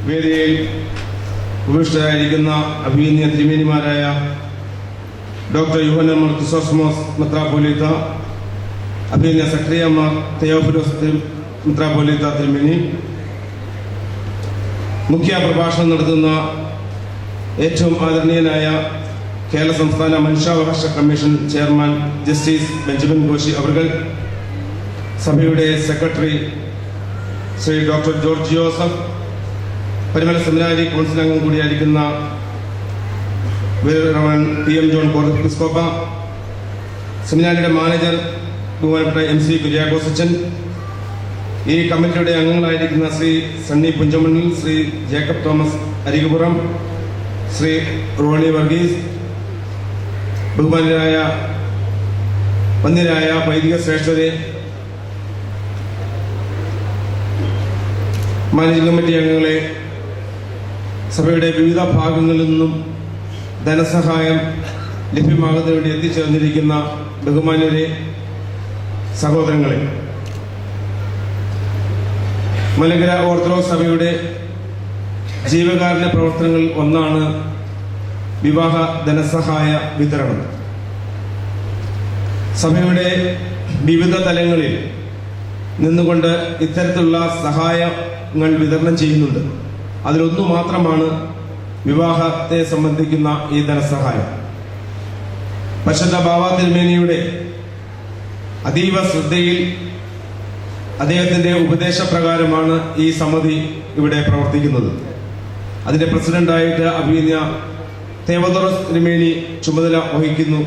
വേദിയിൽ ഉപവിഷ്ടരായിരിക്കുന്ന അഭിനന്ദ തിരുമേനിമാരായ ഡോക്ടർ യോഹന്നാൻ മാർ ക്രിസോസ്റ്റമോസ് മെത്രാപ്പോലീത്ത, അഭിനന്ദ സക്രിയ മാർ തെയോഫിലോസ് മെത്രാപ്പോലീത്ത തിരുമേനി, മുഖ്യ പ്രഭാഷണം നടത്തുന്ന ഏറ്റവും ആദരണീയനായ കേരള സംസ്ഥാന മനുഷ്യാവകാശ commission chairman justice Benjamin Koshy അവർകൾ, സഭയുടെ secretary Shri doctor George Joseph, Parumala seminary council അംഗം കൂടിയായിരിക്കുന്ന PM ജോൺ കോർപ്പിസ്കോപ്പ, സെമിനാരിയുടെ മാനേജർ ബഹുമാനപ്പെട്ട MC കുര്യാക്കോസച്ചൻ, ഈ കമ്മിറ്റിയുടെ അംഗങ്ങളായിരിക്കുന്ന Shri Sunny Punchamannil, Shri Jacob Thomas Arikupuram, Shri Ronnie Varghese, ബഹുമാനരായ വന്യരായ വൈദിക ശ്രേഷ്ഠരെ, മാനേജിംഗ് കമ്മിറ്റി അംഗങ്ങളെ, സഭയുടെ വിവിധ ഭാഗങ്ങളിൽ നിന്നും ധനസഹായം ലഭ്യമാകുന്നതിന് വേണ്ടി എത്തിച്ചേർന്നിരിക്കുന്ന ബഹുമാന്യരെ, സഹോദരങ്ങളെ, മലങ്കര ഓർത്തഡോക്സ് സഭയുടെ ജീവകാരുണ്യ പ്രവർത്തനങ്ങളിൽ ഒന്നാണ് വിവാഹ ധനസഹായ വിതരണം. സഭയുടെ വിവിധ തലങ്ങളിൽ നിന്നുകൊണ്ട് ഇത്തരത്തിലുള്ള സഹായങ്ങൾ വിതരണം ചെയ്യുന്നുണ്ട്. അതിലൊന്നു മാത്രമാണ് വിവാഹത്തെ സംബന്ധിക്കുന്ന ഈ ധനസഹായം. പരിശുദ്ധ ബാവ തിരുമേനിയുടെ അതീവ ശ്രദ്ധയിൽ അദ്ദേഹത്തിന്റെ ഉപദേശപ്രകാരമാണ് ഈ സമിതി ഇവിടെ പ്രവർത്തിക്കുന്നത്. അതിന്റെ പ്രസിഡന്റായിട്ട് അഭിനന്ദ തേവദോറസ് തിരുമേനി ചുമതല വഹിക്കുന്നു.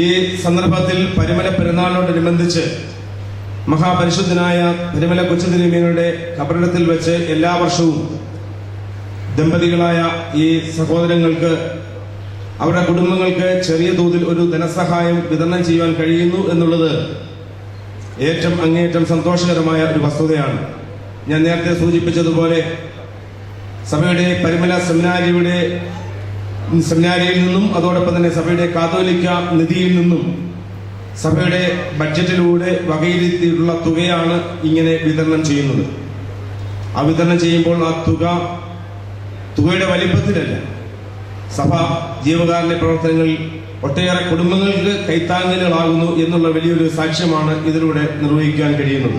ഈ സന്ദർഭത്തിൽ പരിമല പെരുന്നാളിനോടനുബന്ധിച്ച് മഹാപരിശുദ്ധനായ പരിമല കൊച്ചു തിരുമേനിയുടെ ഖബറിടത്തിൽ വെച്ച് എല്ലാ വർഷവും ദമ്പതികളായ ഈ സഹോദരങ്ങൾക്ക്, അവരുടെ കുടുംബങ്ങൾക്ക് ചെറിയ തോതിൽ ഒരു ധനസഹായം വിതരണം ചെയ്യുവാൻ കഴിയുന്നു എന്നുള്ളത് അങ്ങേയറ്റം സന്തോഷകരമായ ഒരു വസ്തുതയാണ്. ഞാൻ നേരത്തെ സൂചിപ്പിച്ചതുപോലെ സഭയുടെ പരിമല സെമിനാരിയിൽ നിന്നും അതോടൊപ്പം തന്നെ സഭയുടെ കാതോലിക്ക നിധിയിൽ നിന്നും സഭയുടെ ബഡ്ജറ്റിലൂടെ വകയിരുത്തിയിട്ടുള്ള തുകയാണ് ഇങ്ങനെ വിതരണം ചെയ്യുന്നത്. ആ വിതരണം ചെയ്യുമ്പോൾ ആ തുകയുടെ വലിപ്പത്തിലല്ല, സഭ ജീവകാരുണ്യ പ്രവർത്തനങ്ങളിൽ ഒട്ടേറെ കുടുംബങ്ങൾക്ക് കൈത്താങ്ങലുകളാകുന്നു എന്നുള്ള വലിയൊരു സാക്ഷ്യമാണ് ഇതിലൂടെ നിർവഹിക്കാൻ കഴിയുന്നത്.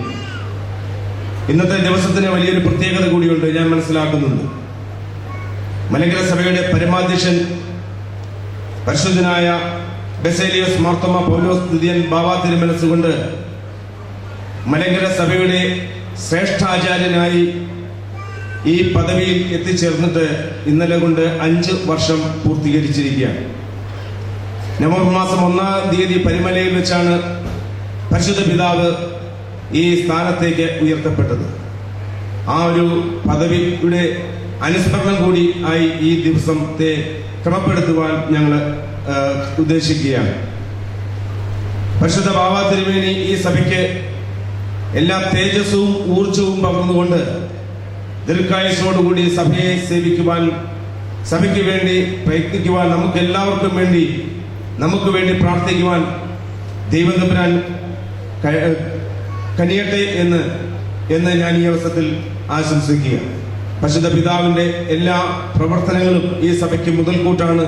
ഇന്നത്തെ ദിവസത്തിന് വലിയൊരു പ്രത്യേകത കൂടിയുണ്ട്, ഞാൻ മനസ്സിലാക്കുന്നുണ്ട്. മലങ്കര സഭയുടെ പരമാധ്യക്ഷൻ പരിശുദ്ധനായ ബെസേലിയോസ് മാർത്തോമ പൗലോസ് ദ്വിതീയൻ ബാവ തിരുമനസ്സുകൊണ്ട് മലങ്കര സഭയുടെ ശ്രേഷ്ഠാചാര്യനായി ഈ പദവിയിൽ എത്തിച്ചേർന്നിട്ട് ഇന്നലെ കൊണ്ട് 5 വർഷം പൂർത്തീകരിച്ചിരിക്കുകയാണ്. നവംബർ മാസം 1-ാം തീയതി പരിമലയിൽ വെച്ചാണ് പരിശുദ്ധ പിതാവ് ഈ സ്ഥാനത്തേക്ക് ഉയർത്തപ്പെട്ടത്. ആ ഒരു പദവിയുടെ അനുസ്മരണം കൂടി ആയി ഈ ദിവസത്തെ ക്രമപ്പെടുത്തുവാൻ ഞങ്ങൾ ഉദ്ദേശിക്കുകയാണ്. പരിശുദ്ധ ബാവ തിരുമേനി ഈ സഭയ്ക്ക് എല്ലാ തേജസ്സും ഊർജവും പകർന്നുകൊണ്ട് ദീർഘായുസ്സോടുകൂടി സഭയെ സേവിക്കുവാൻ, സഭയ്ക്ക് വേണ്ടി പ്രയത്നിക്കുവാൻ, നമുക്ക് എല്ലാവർക്കും വേണ്ടി നമുക്ക് വേണ്ടി പ്രാർത്ഥിക്കുവാൻ ദൈവം തമ്പുരാൻ കനിയട്ടെ എന്ന് ഞാൻ ഈ അവസരത്തിൽ ആശംസിക്കുക. പരിശുദ്ധ പിതാവിന്റെ എല്ലാ പ്രവർത്തനങ്ങളും ഈ സഭയ്ക്ക് മുതൽക്കൂട്ടാണ്.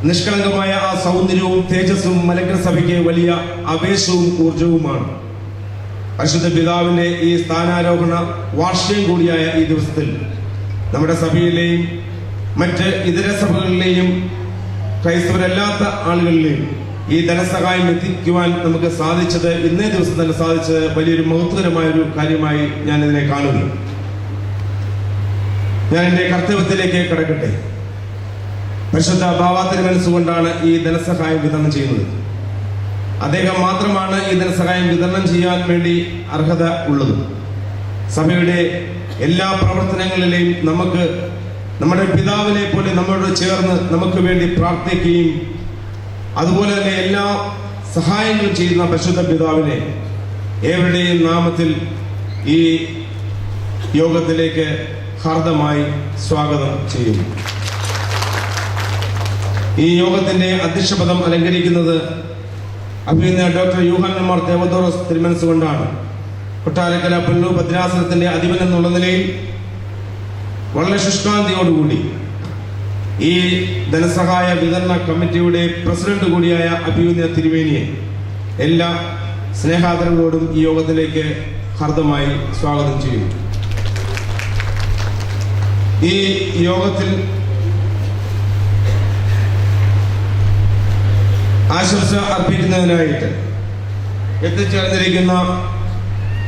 നിഷ്കളങ്കമായ ആ സൗന്ദര്യവും തേജസ്സും മലങ്കര സഭയ്ക്ക് വലിയ ആവേശവും ഊർജവുമാണ്. പരിശുദ്ധ പിതാവിന്റെ ഈ സ്ഥാനാരോഹണ വാർഷികം കൂടിയായ ഈ ദിവസത്തിൽ നമ്മുടെ സഭയിലെയും മറ്റ് ഇതര സഭകളിലെയും ക്രൈസ്തവരല്ലാത്ത ആളുകളിലെയും ഈ ധനസഹായം എത്തിക്കുവാൻ നമുക്ക് സാധിച്ചത്, ഇന്നേ ദിവസം തന്നെ സാധിച്ചത് വലിയൊരു മഹത്വകരമായ ഒരു കാര്യമായി ഞാൻ ഇതിനെ കാണുന്നു. ഞാൻ എന്റെ കർത്തവ്യത്തിലേക്ക് കടക്കട്ടെ. പരിശുദ്ധ ബാവ തിരുമനസ്സുകൊണ്ടാണ് ഈ ധനസഹായം വിതരണം ചെയ്യുന്നത്. അദ്ദേഹം മാത്രമാണ് ഈ ധനസഹായം വിതരണം ചെയ്യാൻ വേണ്ടി അർഹത ഉള്ളത്. സഭയുടെ എല്ലാ പ്രവർത്തനങ്ങളിലെയും നമുക്ക് നമ്മുടെ പിതാവിനെ പോലെ നമ്മോട് ചേർന്ന് നമുക്ക് വേണ്ടി പ്രാർത്ഥിക്കുകയും അതുപോലെ തന്നെ എല്ലാ സഹായങ്ങളും ചെയ്യുന്ന പരിശുദ്ധ പിതാവിനെ ഏവരുടെയും നാമത്തിൽ ഈ യോഗത്തിലേക്ക് ഹാർദമായി സ്വാഗതം ചെയ്യുന്നു. ഈ യോഗത്തിന്റെ അധ്യക്ഷപദം അലങ്കരിക്കുന്നത് അഭിനന്ദ ഡോക്ടർ യോഹന്നാൻ മാർ തേവദോറസ് തിരുമനസ്സുകൊണ്ടാണ്. കൊട്ടാരക്കര പുല്ലൂർ ഭദ്രാസനത്തിന്റെ അധിപൻ എന്നുള്ള നിലയിൽ വളരെ ശുഷ്കാന്തിയോടുകൂടി ഈ ധനസഹായ വിതരണ കമ്മിറ്റിയുടെ പ്രസിഡന്റ് കൂടിയായ അഭിമന്യ തിരുമേനിയെ എല്ലാ സ്നേഹാദരങ്ങളോടും ഈ യോഗത്തിലേക്ക് ഹാർദമായി സ്വാഗതം ചെയ്യുന്നു. ഈ യോഗത്തിൽ ആശംസ അർപ്പിക്കുന്നതിനായിട്ട് എത്തിച്ചേർന്നിരിക്കുന്ന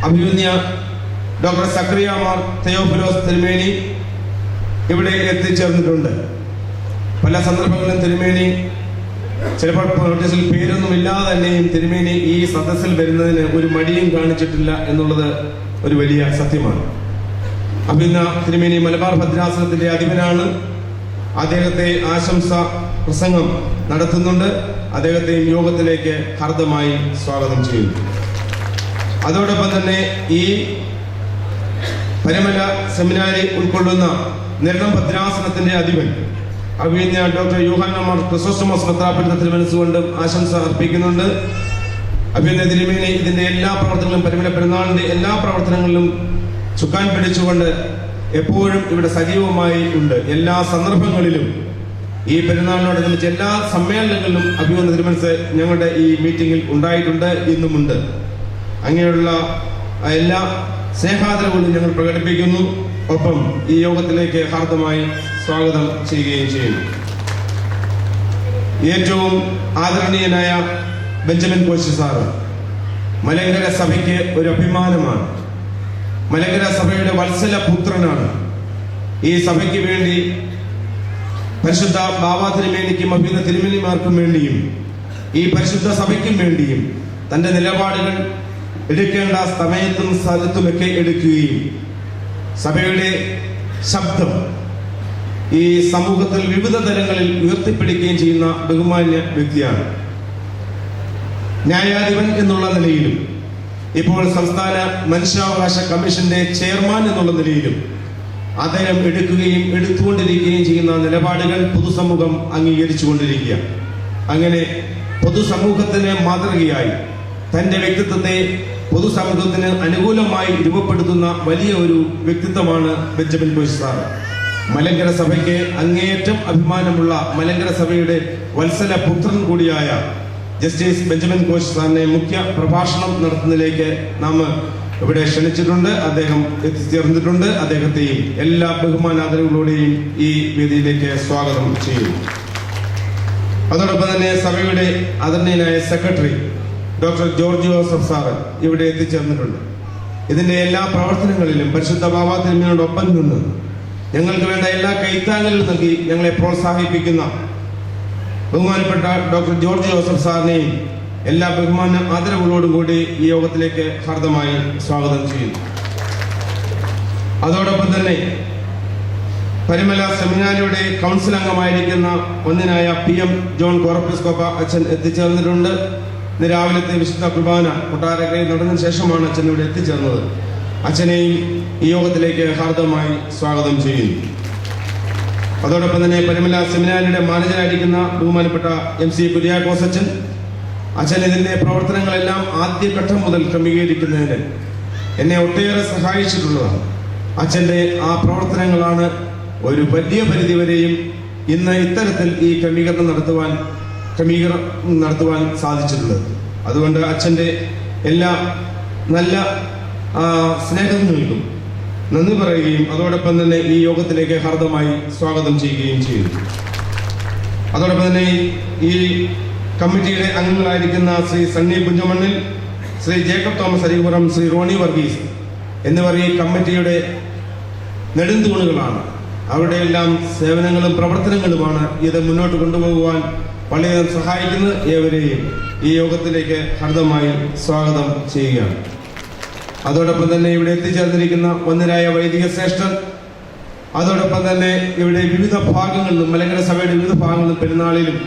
അഭിമന്യ ഡോക്ടർ സക്കറിയ മാർ തെയോഫിലോസ് തിരുമേനി ഇവിടെ എത്തിച്ചേർന്നിട്ടുണ്ട്. പല സന്ദർഭങ്ങളിലും തിരുമേനി ചിലപ്പോൾ നോട്ടീസിൽ പേരൊന്നും ഇല്ലാതെ തന്നെയും തിരുമേനി ഈ സദസ്സിൽ വരുന്നതിന് ഒരു മടിയും കാണിച്ചിട്ടില്ല എന്നുള്ളത് ഒരു വലിയ സത്യമാണ്. അഭിമന്യ തിരുമേനി മലബാർ ഭദ്രാസനത്തിന്റെ അധിപനാണ്. അദ്ദേഹത്തെ ആശംസ പ്രസംഗം നടത്തുന്നുണ്ട്. അദ്ദേഹത്തെയും യോഗത്തിലേക്ക് ഹാർദമായി സ്വാഗതം ചെയ്യുന്നു. അതോടൊപ്പം തന്നെ ഈ പരമല സെമിനാരി ഉൾക്കൊള്ളുന്ന നെരണം ഭദ്രാസനത്തിന്റെ അധിപൻ അഭിമന്യ ഡോക്ടർ യോഹന്നാൻ മാർ ക്രിസോസ്റ്റമോസ് മെത്രാപ്പൊലീത്ത തിരുമനസ്സുകൊണ്ടും ആശംസ അർപ്പിക്കുന്നുണ്ട്. അഭിമന്യ തിരുമേനി ഇതിന്റെ എല്ലാ പ്രവർത്തനങ്ങളും പരമല പെരുന്നാളിന്റെ എല്ലാ പ്രവർത്തനങ്ങളിലും ചുക്കാൻ പിടിച്ചുകൊണ്ട് എപ്പോഴും ഇവിടെ സജീവമായി ഉണ്ട്. എല്ലാ സന്ദർഭങ്ങളിലും ഈ പെരുന്നാളിനോടനുബന്ധിച്ച് എല്ലാ സമ്മേളനങ്ങളിലും അഭിമന്യ തിരുമനസ് ഞങ്ങളുടെ ഈ മീറ്റിംഗിൽ ഉണ്ടായിട്ടുണ്ട്, ഇന്നുമുണ്ട്. അങ്ങനെയുള്ള എല്ലാ സ്നേഹാദരവും ഞങ്ങൾ പ്രകടിപ്പിക്കുന്നു. ഒപ്പം ഈ യോഗത്തിലേക്ക് ഹാർദമായി സ്വാഗതം ചെയ്യുകയും ചെയ്യുന്നു. ഏറ്റവും ആദരണീയനായ ബെഞ്ചമിൻ കോശി സാറ് മലങ്കര സഭയ്ക്ക് ഒരു അഭിമാനമാണ്. മലങ്കര സഭയുടെ വത്സല പുത്രനാണ്. ഈ സഭയ്ക്ക് വേണ്ടി പരിശുദ്ധ ബാബാ തിരുമേനിക്കും അഭിമന്യ തിരുമേനിമാർക്കും വേണ്ടിയും ഈ പരിശുദ്ധ സഭയ്ക്കും വേണ്ടിയും തന്റെ നിലപാടുകൾ എടുക്കേണ്ട സമയത്തും സ്ഥലത്തുമൊക്കെ എടുക്കുകയും സഭയുടെ ശബ്ദം ഈ സമൂഹത്തിൽ വിവിധ തലങ്ങളിൽ ഉയർത്തിപ്പിടിക്കുകയും ചെയ്യുന്ന ബഹുമാന്യ വ്യക്തിയാണ്. ന്യായാധിപൻ എന്നുള്ള നിലയിലും ഇപ്പോൾ സംസ്ഥാന മനുഷ്യാവകാശ കമ്മീഷന്റെ ചെയർമാൻ എന്നുള്ള നിലയിലും അദ്ദേഹം എടുത്തുകൊണ്ടിരിക്കുകയും ചെയ്യുന്ന നിലപാടുകൾ പൊതുസമൂഹം അംഗീകരിച്ചുകൊണ്ടിരിക്കുക. അങ്ങനെ പൊതുസമൂഹത്തിന് മാതൃകയായി തന്റെ വ്യക്തിത്വത്തെ പൊതുസമൂഹത്തിന് അനുകൂലമായി രൂപപ്പെടുത്തുന്ന വലിയ ഒരു വ്യക്തിത്വമാണ് ബെഞ്ചമിൻ കോശി സാർ. മലങ്കര സഭയ്ക്ക് അങ്ങേയറ്റം അഭിമാനമുള്ള മലങ്കര സഭയുടെ വത്സല പുത്രൻ കൂടിയായ ജസ്റ്റിസ് ബെഞ്ചമിൻ കോശി സാറിനെ മുഖ്യ പ്രഭാഷണം നടത്തുന്നതിലേക്ക് നാം ഇവിടെ ക്ഷണിച്ചിട്ടുണ്ട്. അദ്ദേഹം എത്തിച്ചേർന്നിട്ടുണ്ട്. അദ്ദേഹത്തെയും എല്ലാ ബഹുമാനാദരവുകളോടെയും ഈ വേദിയിലേക്ക് സ്വാഗതം ചെയ്യുന്നു. അതോടൊപ്പം തന്നെ സഭയുടെ ആദരണീയനായ secretary doctor George Joseph sir ഇവിടെ എത്തിച്ചേർന്നിട്ടുണ്ട്. ഇതിന്റെ എല്ലാ പ്രവർത്തനങ്ങളിലും പരിശുദ്ധ ബാബാ തിരുമേനിയോടൊപ്പം നിന്ന് ഞങ്ങൾക്ക് വേണ്ട എല്ലാ കൈത്താങ്ങലും നൽകി ഞങ്ങളെ പ്രോത്സാഹിപ്പിക്കുന്ന ബഹുമാനപ്പെട്ട ഡോക്ടർ ജോർജ് ജോസഫ് സാറിനെയും എല്ലാ ബഹുമാന ആദരവുകളോടും കൂടി ഈ യോഗത്തിലേക്ക് ഹാർദമായി സ്വാഗതം ചെയ്യുന്നു. അതോടൊപ്പം തന്നെ പരിമല സെമിനാരിയുടെ കൗൺസിൽ അംഗമായിരിക്കുന്ന ഒന്നിനായ PM ജോൺ കോറപ്പിസ്കോപ്പ അച്ഛൻ എത്തിച്ചേർന്നിട്ടുണ്ട്. ഇന്ന് രാവിലത്തെ വിശുദ്ധ കുർബാന കൊട്ടാരക്കരയിൽ നടന്നതിന് ശേഷമാണ് അച്ഛൻ ഇവിടെ എത്തിച്ചേർന്നത്. അച്ഛനെയും ഈ യോഗത്തിലേക്ക് ഹാർദമായി സ്വാഗതം ചെയ്യുന്നു. അതോടൊപ്പം തന്നെ പരിമല സെമിനാരിയുടെ മാനേജറായിരിക്കുന്ന ബഹുമാനപ്പെട്ട MC കുര്യാക്കോസ് അച്ഛൻ ഇതിന്റെ പ്രവർത്തനങ്ങളെല്ലാം ആദ്യഘട്ടം മുതൽ ക്രമീകരിക്കുന്നതിന് എന്നെ ഒട്ടേറെ സഹായിച്ചിട്ടുള്ളതാണ്. അച്ഛന്റെ ആ പ്രവർത്തനങ്ങളാണ് ഒരു വലിയ പരിധിവരെയും ഇന്ന് ഇത്തരത്തിൽ ഈ ക്രമീകരണം നടത്തുവാൻ സാധിച്ചിട്ടുള്ളത്. അതുകൊണ്ട് അച്ഛന്റെ എല്ലാ നല്ല സ്നേഹങ്ങൾക്കും നന്ദി പറയുകയും അതോടൊപ്പം തന്നെ ഈ യോഗത്തിലേക്ക് ഹാർദമായി സ്വാഗതം ചെയ്യുകയും ചെയ്യുന്നു. അതോടൊപ്പം തന്നെ ഈ കമ്മിറ്റിയുടെ അംഗങ്ങളായിരിക്കുന്ന Shri Sunny Punchamannil, Shri Jacob Thomas Arikupuram, Shri Ronnie Varghese എന്നിവർ ഈ കമ്മിറ്റിയുടെ നെടുന്തൂണുകളാണ്. അവരുടെ എല്ലാം സേവനങ്ങളും പ്രവർത്തനങ്ങളുമാണ് ഇത് മുന്നോട്ട് കൊണ്ടുപോകുവാൻ വളരെയധികം സഹായിക്കുന്നത്. ഏവരെയും ഈ യോഗത്തിലേക്ക് ഹാർദമായി സ്വാഗതം ചെയ്യുകയാണ്. അതോടൊപ്പം തന്നെ ഇവിടെ എത്തിച്ചേർന്നിരിക്കുന്ന ഒന്നിനായ വൈദിക ശ്രേഷ്ഠൻ, അതോടൊപ്പം തന്നെ ഇവിടെ വിവിധ ഭാഗങ്ങളിലും മലങ്കര സഭയുടെ വിവിധ ഭാഗങ്ങളിലും പെരുന്നാളിലും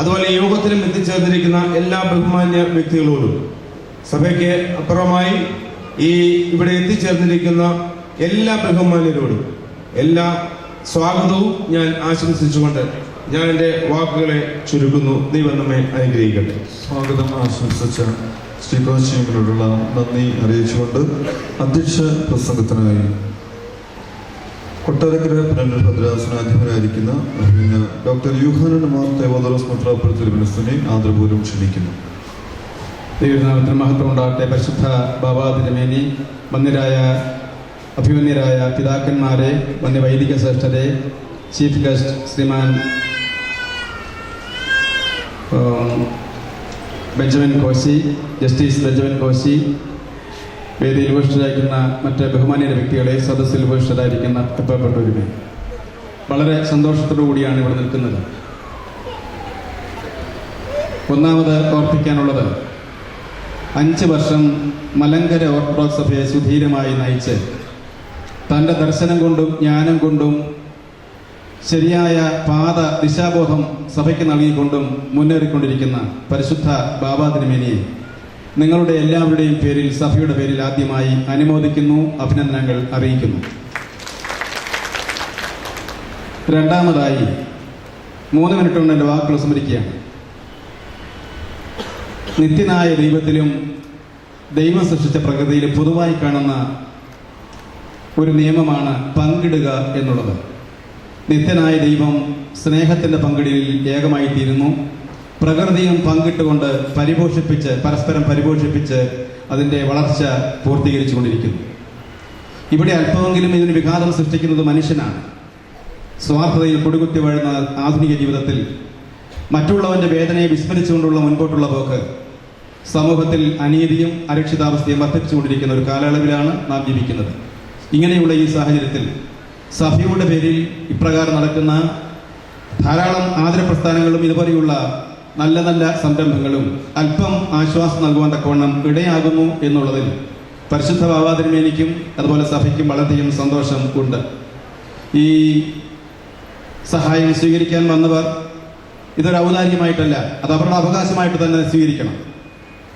അതുപോലെ യോഗത്തിലും എത്തിച്ചേർന്നിരിക്കുന്ന എല്ലാ ബഹുമാന്യ വ്യക്തികളോടും സഭയ്ക്ക് അപ്പുറമായി ഈ ഇവിടെ എത്തിച്ചേർന്നിരിക്കുന്ന എല്ലാ ബഹുമാന്യരോടും എല്ലാ സ്വാഗതവും ഞാൻ ആശംസിച്ചുകൊണ്ട് ഞാൻ എൻ്റെ വാക്കുകളെ ചുരുക്കുന്നു. ദൈവം നമ്മെ അനുഗ്രഹിക്കട്ടെ. സ്വാഗതം ആശംസിച്ച ശ്രീ കോശിയോടുള്ള നന്ദി അറിയിച്ചുകൊണ്ട് അധ്യക്ഷ പ്രസംഗത്തിനായി കൊട്ടാരക്കര പുനലൂർ ഭദ്രാസനാധിപനായിരിക്കുന്ന ഡോക്ടർ യൂഹാനൻ മാർ തെവോദോറസ് മെത്രാപ്പൊലീത്ത തിരുമനസിനെ ആദരപൂർവ്വം ക്ഷണിക്കുന്നു. ദൈവനാമത്തിന് മഹത്വം ഉണ്ടാകട്ടെ. പരിശുദ്ധ ബാബാ തിരുമേനി, അഭിമന്യരായ പിതാക്കന്മാരെ, വന്യ വൈദിക ശ്രേഷ്ഠരെ, chief guest Shriman Benjamin Koshy, justice Benjamin Koshy, വേദിയിൽ ഉപേക്ഷിതരായിരിക്കുന്ന മറ്റ് ബഹുമാനീയ വ്യക്തികളെ, സദസ്സിൽ ഉപേക്ഷിതരായിരിക്കുന്ന എപ്പപ്പെട്ടവരുമേ, വളരെ സന്തോഷത്തോടു കൂടിയാണ് ഇവിടെ നിൽക്കുന്നത്. ഒന്നാമത് ഓർപ്പിക്കാനുള്ളത്, 5 വർഷം മലങ്കര ഓർത്തഡോക്സ് സഭയെ സുധീരമായി നയിച്ച് തൻ്റെ ദർശനം കൊണ്ടും ജ്ഞാനം കൊണ്ടും ശരിയായ ദിശാബോധം സഭയ്ക്ക് നൽകിക്കൊണ്ടും മുന്നേറിക്കൊണ്ടിരിക്കുന്ന പരിശുദ്ധ ബാബാ തിരുമേനിയെ നിങ്ങളുടെ എല്ലാവരുടെയും പേരിൽ, സഭയുടെ പേരിൽ ആദ്യമായി അനുമോദിക്കുന്നു, അഭിനന്ദനങ്ങൾ അറിയിക്കുന്നു. രണ്ടാമതായി 3 മിനിറ്റ് കൊണ്ട് എൻ്റെ വാക്കുകൾ സ്മരിക്കുകയാണ്. നിത്യനായ ദൈവത്തിലും ദൈവം സൃഷ്ടിച്ച പ്രകൃതിയിലും പൊതുവായി കാണുന്ന ഒരു നിയമമാണ് പങ്കിടുക എന്നുള്ളത്. നിത്യനായ ദൈവം സ്നേഹത്തിൻ്റെ പങ്കിടലിൽ ഏകമായി തീരുന്നു. പ്രകൃതിയും പങ്കിട്ടുകൊണ്ട് പരസ്പരം പരിപോഷിപ്പിച്ച് അതിൻ്റെ വളർച്ച പൂർത്തീകരിച്ചു കൊണ്ടിരിക്കുന്നു. ഇവിടെ അല്പമെങ്കിലും ഇതിന് വിഘാതം സൃഷ്ടിക്കുന്നത് മനുഷ്യനാണ്. സ്വാർത്ഥതയിൽ കൊടുകുത്തി വഴുന്ന ആധുനിക ജീവിതത്തിൽ മറ്റുള്ളവൻ്റെ വേദനയെ വിസ്മരിച്ചുകൊണ്ടുള്ള മുൻപോട്ടുള്ള പോക്ക് സമൂഹത്തിൽ അനീതിയും അരക്ഷിതാവസ്ഥയും വർദ്ധിപ്പിച്ചുകൊണ്ടിരിക്കുന്ന ഒരു കാലയളവിലാണ് നാം ജീവിക്കുന്നത്. ഇങ്ങനെയുള്ള ഈ സാഹചര്യത്തിൽ സഭയുടെ പേരിൽ ഇപ്രകാരം നടക്കുന്ന ധാരാളം ആദരപ്രസ്ഥാനങ്ങളും ഇതുപോലെയുള്ള നല്ല നല്ല സംരംഭങ്ങളും അല്പം ആശ്വാസം നൽകുവാൻ തക്കവണ്ണം ഇടയാകുന്നു എന്നുള്ളതിൽ പരിശുദ്ധ ബാബാ തിരുമേനിക്കും അതുപോലെ സഭയ്ക്കും വളരെയധികം സന്തോഷം ഉണ്ട്. ഈ സഹായം സ്വീകരിക്കാൻ വന്നവർ ഇതൊരു ഔദാര്യമായിട്ടല്ല, അത് അവരുടെ അവകാശമായിട്ട് തന്നെ സ്വീകരിക്കണം.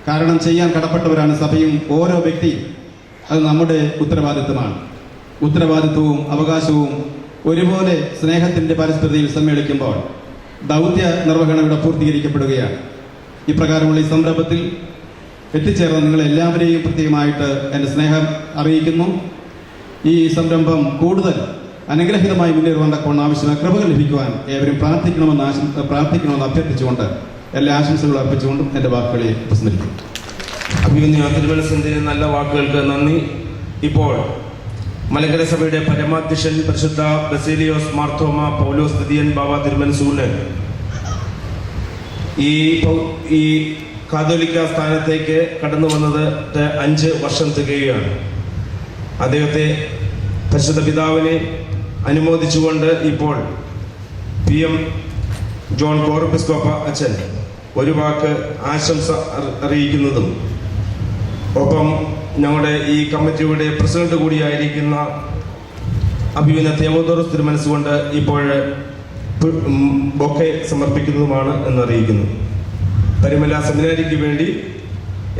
കാരണം ചെയ്യാൻ കടപ്പെട്ടവരാണ് സഭയും ഓരോ വ്യക്തിയും. അത് നമ്മുടെ ഉത്തരവാദിത്വമാണ്. ഉത്തരവാദിത്വവും അവകാശവും ഒരുപോലെ സ്നേഹത്തിൻ്റെ പരിസ്ഥിതിയിൽ സമ്മേളിക്കുമ്പോൾ ദൗത്യ നിർവഹണം ഇവിടെ പൂർത്തീകരിക്കപ്പെടുകയാണ്. ഇപ്രകാരമുള്ള ഈ സംരംഭത്തിൽ എത്തിച്ചേർന്ന നിങ്ങളെല്ലാവരെയും പ്രത്യേകമായിട്ട് എൻ്റെ സ്നേഹം അറിയിക്കുന്നു. ഈ സംരംഭം കൂടുതൽ അനുഗ്രഹീതമായി മുന്നേറുവാൻ തക്കവണ്ണം ആവശ്യമായ കൃപകൾ ലഭിക്കുവാൻ ഏവരും പ്രാർത്ഥിക്കണമെന്ന് അഭ്യർത്ഥിച്ചുകൊണ്ട് എല്ലാ ആശംസകളും അർപ്പിച്ചുകൊണ്ടും എൻ്റെ വാക്കുകളെ ഉപസംഹരിക്കും. അഭിമന്യ തിരുമനസിന്റെ നല്ല വാക്കുകൾക്ക് നന്ദി. ഇപ്പോൾ മലങ്കര സഭയുടെ പരമാധ്യക്ഷൻ പരിശുദ്ധ ബസേലിയോസ് മാർത്തോമ പൗലോസ് തൃതീയൻ ബാബാ തിരുമനസൂന് ഈ കാതോലിക്ക സ്ഥാനത്തേക്ക് കടന്നു വന്നത് 5 വർഷം തികയുകയാണ്. അദ്ദേഹത്തെ പരിശുദ്ധ പിതാവിനെ അനുമോദിച്ചുകൊണ്ട് ഇപ്പോൾ PM ജോൺ കോറപ്പിസ്കോപ്പ അച്ഛൻ ഒരു വാക്ക് ആശംസ അറിയിക്കുന്നതും ഒപ്പം ഞങ്ങളുടെ ഈ കമ്മിറ്റിയുടെ പ്രസിഡന്റ് കൂടിയായിരിക്കുന്ന അഭിമന്യ തെവോദോറസ് തിരുമനസുകൊണ്ട് ഇപ്പോൾ ബൊക്കെ സമർപ്പിക്കുന്നതുമാണ് എന്നറിയിക്കുന്നു. പരിമല സെമിനാരിക്ക് വേണ്ടി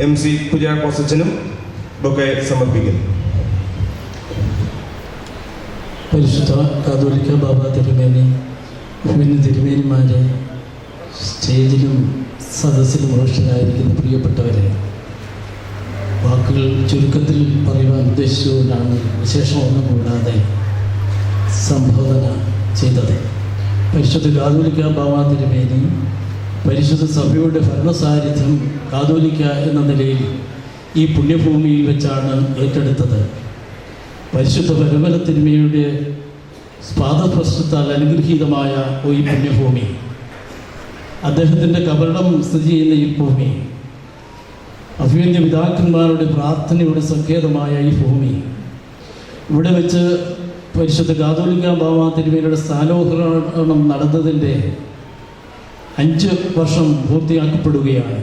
MC കുര്യാക്കോസ് അച്ഛനും ബൊക്കെ സമർപ്പിക്കുന്നു. പരിശുദ്ധ കാതോലിക്ക ബാബാ തിരുമേനി, അഭിമന്യ തിരുമേനിമാരെ, സ്റ്റേജിലും സദസ്സിലും ഉപേക്ഷിതരായിരിക്കുന്ന പ്രിയപ്പെട്ടവരെ, വാക്കുകൾ ചുരുക്കത്തിൽ പറയുവാൻ ഉദ്ദേശിച്ചുകൊണ്ടാണ് വിശേഷമൊന്നും കൂടാതെ സംബോധന ചെയ്തത്. പരിശുദ്ധ കാതോലിക്ക ബാബാ തിരുമേനി പരിശുദ്ധ സഭയുടെ ഭരണസാരഥ്യം കാതോലിക്ക എന്ന നിലയിൽ ഈ പുണ്യഭൂമിയിൽ വെച്ചാണ് ഏറ്റെടുത്തത്. പരിശുദ്ധ പരിമല തിരുമേനിയുടെ പാദപ്രശ്നത്താൽ അനുഗ്രഹീതമായ ഈ പുണ്യഭൂമി, അദ്ദേഹത്തിൻ്റെ കബറിടം സ്ഥിതി ചെയ്യുന്ന ഈ ഭൂമി, അഭിമന്യ പിതാക്കന്മാരുടെ പ്രാർത്ഥനയുടെ സങ്കേതമായ ഈ ഭൂമി, ഇവിടെ വെച്ച് പരിശുദ്ധ കാതോലിക്ക ബാബാ തിരുമേനിയുടെ സ്ഥാനോഹരണം നടന്നതിൻ്റെ 5 വർഷം പൂർത്തിയാക്കപ്പെടുകയാണ്.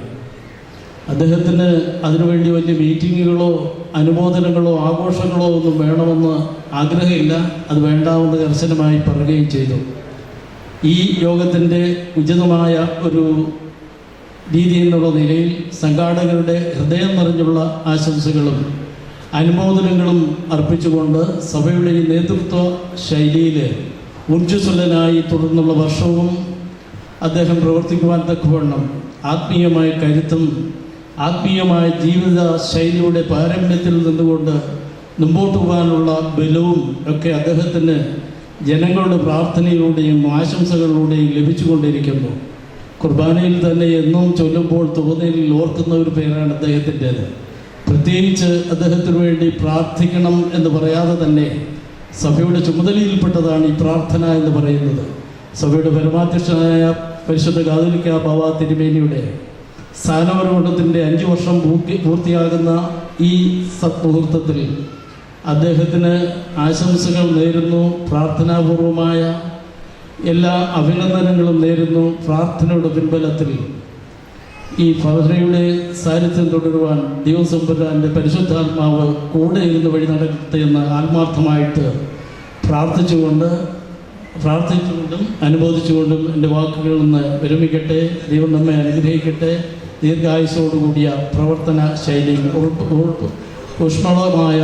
അദ്ദേഹത്തിന് അതിനുവേണ്ടി വലിയ മീറ്റിങ്ങുകളോ അനുമോദനങ്ങളോ ആഘോഷങ്ങളോ ഒന്നും വേണമെന്ന് ആഗ്രഹമില്ല. അത് വേണ്ടാമെന്ന് കർശനമായി പറയുകയും ചെയ്തു. ഈ യോഗത്തിൻ്റെ ഉചിതമായ ഒരു രീതി എന്നുള്ള നിലയിൽ സംഘാടകരുടെ ഹൃദയം നിറഞ്ഞുള്ള ആശംസകളും അനുമോദനങ്ങളും അർപ്പിച്ചുകൊണ്ട് സഭയുടെ ഈ നേതൃത്വ ശൈലിയിൽ ഊർജ്ജസ്വലനായി തുടർന്നുള്ള വർഷവും അദ്ദേഹം പ്രവർത്തിക്കുവാൻ തക്കവണ്ണം ആത്മീയമായ കരുത്തും ആത്മീയമായ ജീവിത ശൈലിയുടെ പാരമ്യത്തിൽ നിന്നുകൊണ്ട് മുമ്പോട്ട് പോകാനുള്ള ബലവും ഒക്കെ അദ്ദേഹത്തിന് ജനങ്ങളുടെ പ്രാർത്ഥനയിലൂടെയും ആശംസകളിലൂടെയും ലഭിച്ചുകൊണ്ടിരിക്കുന്നു. കുർബാനയിൽ തന്നെ എന്നും ചൊല്ലുമ്പോൾ തോന്നലിൽ ഓർക്കുന്ന ഒരു പേരാണ് അദ്ദേഹത്തിൻ്റേത്. പ്രത്യേകിച്ച് അദ്ദേഹത്തിന് വേണ്ടി പ്രാർത്ഥിക്കണം എന്ന് പറയാതെ തന്നെ സഭയുടെ ചുമതലയിൽപ്പെട്ടതാണ് ഈ പ്രാർത്ഥന എന്ന് പറയുന്നത്. സഭയുടെ പരമാധ്യക്ഷനായ പരിശുദ്ധ കാതോലിക്ക ബാവ തിരുമേനിയുടെ സ്ഥാനപരിവർത്തനത്തിൻ്റെ 5 വർഷം പൂർത്തിയാകുന്ന ഈ സത്മുഹൂർത്തത്തിൽ അദ്ദേഹത്തിന് ആശംസകൾ നേരുന്നു. പ്രാർത്ഥനാപൂർവമായ എല്ലാ അഭിനന്ദനങ്ങളും നേരുന്നു. പ്രാർത്ഥനയുടെ പിൻബലത്തിൽ ഈ ഭദ്രയുടെ സാന്നിധ്യം തുടരുവാൻ ദൈവസമ്പുരാൻ്റെ പരിശുദ്ധാത്മാവ് കൂടെ ഇരുന്ന് വഴി നടക്കട്ടെ എന്ന് ആത്മാർത്ഥമായിട്ട് പ്രാർത്ഥിച്ചുകൊണ്ടും അനുബോധിച്ചുകൊണ്ടും എൻ്റെ വാക്കുകളിൽ നിന്ന് വിരമിക്കട്ടെ. ദൈവം നമ്മെ അനുഗ്രഹിക്കട്ടെ. ദീർഘായുസോടുകൂടിയ പ്രവർത്തന ശൈലിയും ഊഷ്മളമായ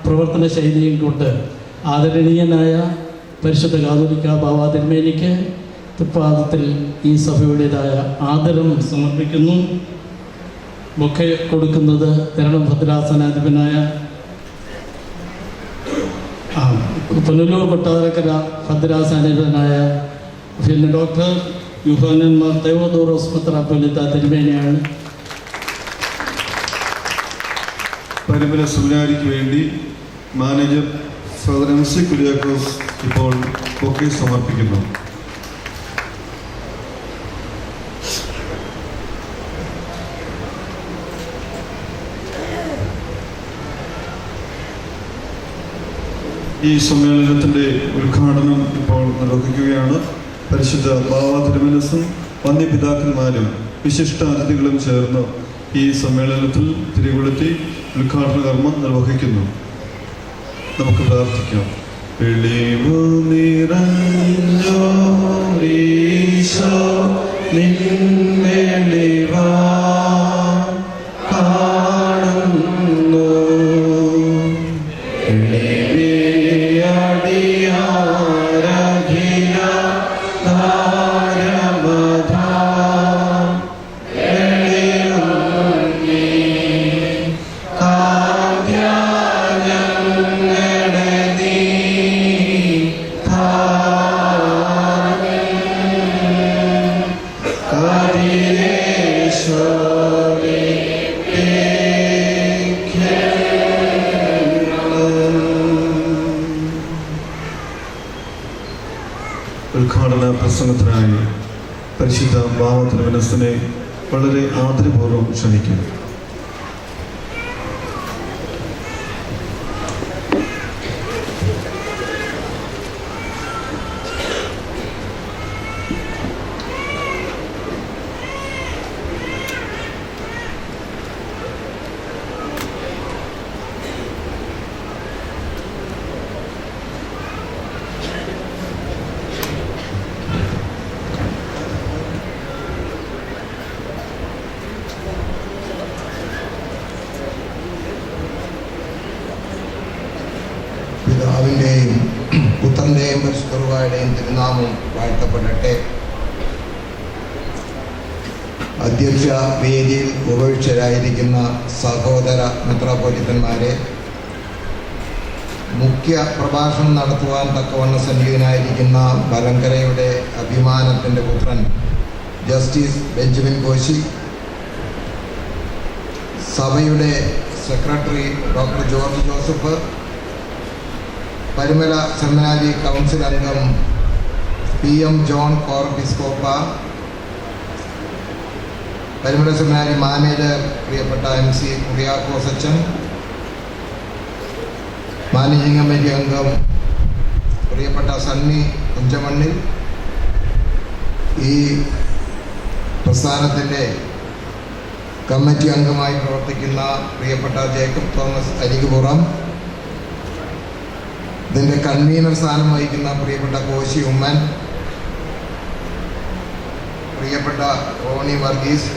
പ്രവർത്തന ശൈലിയും കൊണ്ട് ആദരണീയനായ പരിശുദ്ധ കാതോലിക്ക ബാവ തിരുമേനിക്ക് തൃപ്പാദത്തിൽ ഈ സഭയുടേതായ ആദരം സമർപ്പിക്കുന്നു. ബൊക്കെ കൊടുക്കുന്നത് തിരണം ഭദ്രാസനാധിപനായ പുനലൂർ കൊട്ടാരക്കര ഭദ്രാസനാധിപനായ പിന്നെ ഡോക്ടർ യൂഹാനൻ മാർ തെവോദോറോസ് മെത്രാപ്പൊലീത്ത തിരുമേനിയാണ്. പരിമല സെമിനാരിക്ക് വേണ്ടി മാനേജർ ഫാദർ MC കുര്യാക്കോസ് ഇപ്പോൾ ബൊക്കെ സമർപ്പിക്കുന്നു. ഈ സമ്മേളനത്തിൻ്റെ ഉദ്ഘാടനം ഇപ്പോൾ നിർവഹിക്കുകയാണ്. പരിശുദ്ധ ബാവ തിരുമനസും വന്യപിതാക്കന്മാരും വിശിഷ്ട അതിഥികളും ചേർന്ന് ഈ സമ്മേളനത്തിൽ തിരികൊളുത്തി ഉദ്ഘാടന കർമ്മം നിർവഹിക്കുന്നു. നമുക്ക് പ്രാർത്ഥിക്കാം. വെളിവു നിറഞ്ഞോരീശോ നിൻവെളിവാ കാണുന്നു ഉദ്ഘാടന പ്രസംഗത്തിനായി പരിശുദ്ധ ബാവ തിരുമനസിനെ വളരെ ആദരപൂർവ്വം ക്ഷണിക്കുന്നു. പിതാവിൻ്റെയും പുത്രൻ്റെയും പരിശുദ്ധരുവായുടെയും തിരുനാമം വാഴ്ത്തപ്പെടട്ടെ. അധ്യക്ഷ വേദിയിൽ ഉപേക്ഷരായിരിക്കുന്ന സഹോദര മെത്രാപ്പൊലീത്തന്മാരെ, മുഖ്യ പ്രഭാഷണം നടത്തുവാൻ തക്കവണ്ണം സന്നിഹിതനായിരിക്കുന്ന മലങ്കരയുടെ അഭിമാനത്തിൻ്റെ പുത്രൻ ജസ്റ്റിസ് ബെഞ്ചമിൻ കോശി, സഭയുടെ secretary doctor George Joseph, Parumala seminary council അംഗം PM John Corepiscopa, Parumala seminary manager പ്രിയപ്പെട്ട MC കുര്യാക്കോസ് അച്ഛൻ, മാനേജിംഗ് കമ്മിറ്റി അംഗം പ്രിയപ്പെട്ട സണ്ണി കുഞ്ചമണ്ണിൽ, ഈ പ്രസ്ഥാനത്തിൻ്റെ കമ്മിറ്റി അംഗമായി പ്രവർത്തിക്കുന്ന പ്രിയപ്പെട്ട ജേക്കബ് തോമസ് അരികുപുറം, ഇതിൻ്റെ കൺവീനർ സ്ഥാനം വഹിക്കുന്ന പ്രിയപ്പെട്ട കോശി ഉമ്മൻ, പ്രിയപ്പെട്ട റോണി വർഗീസ്,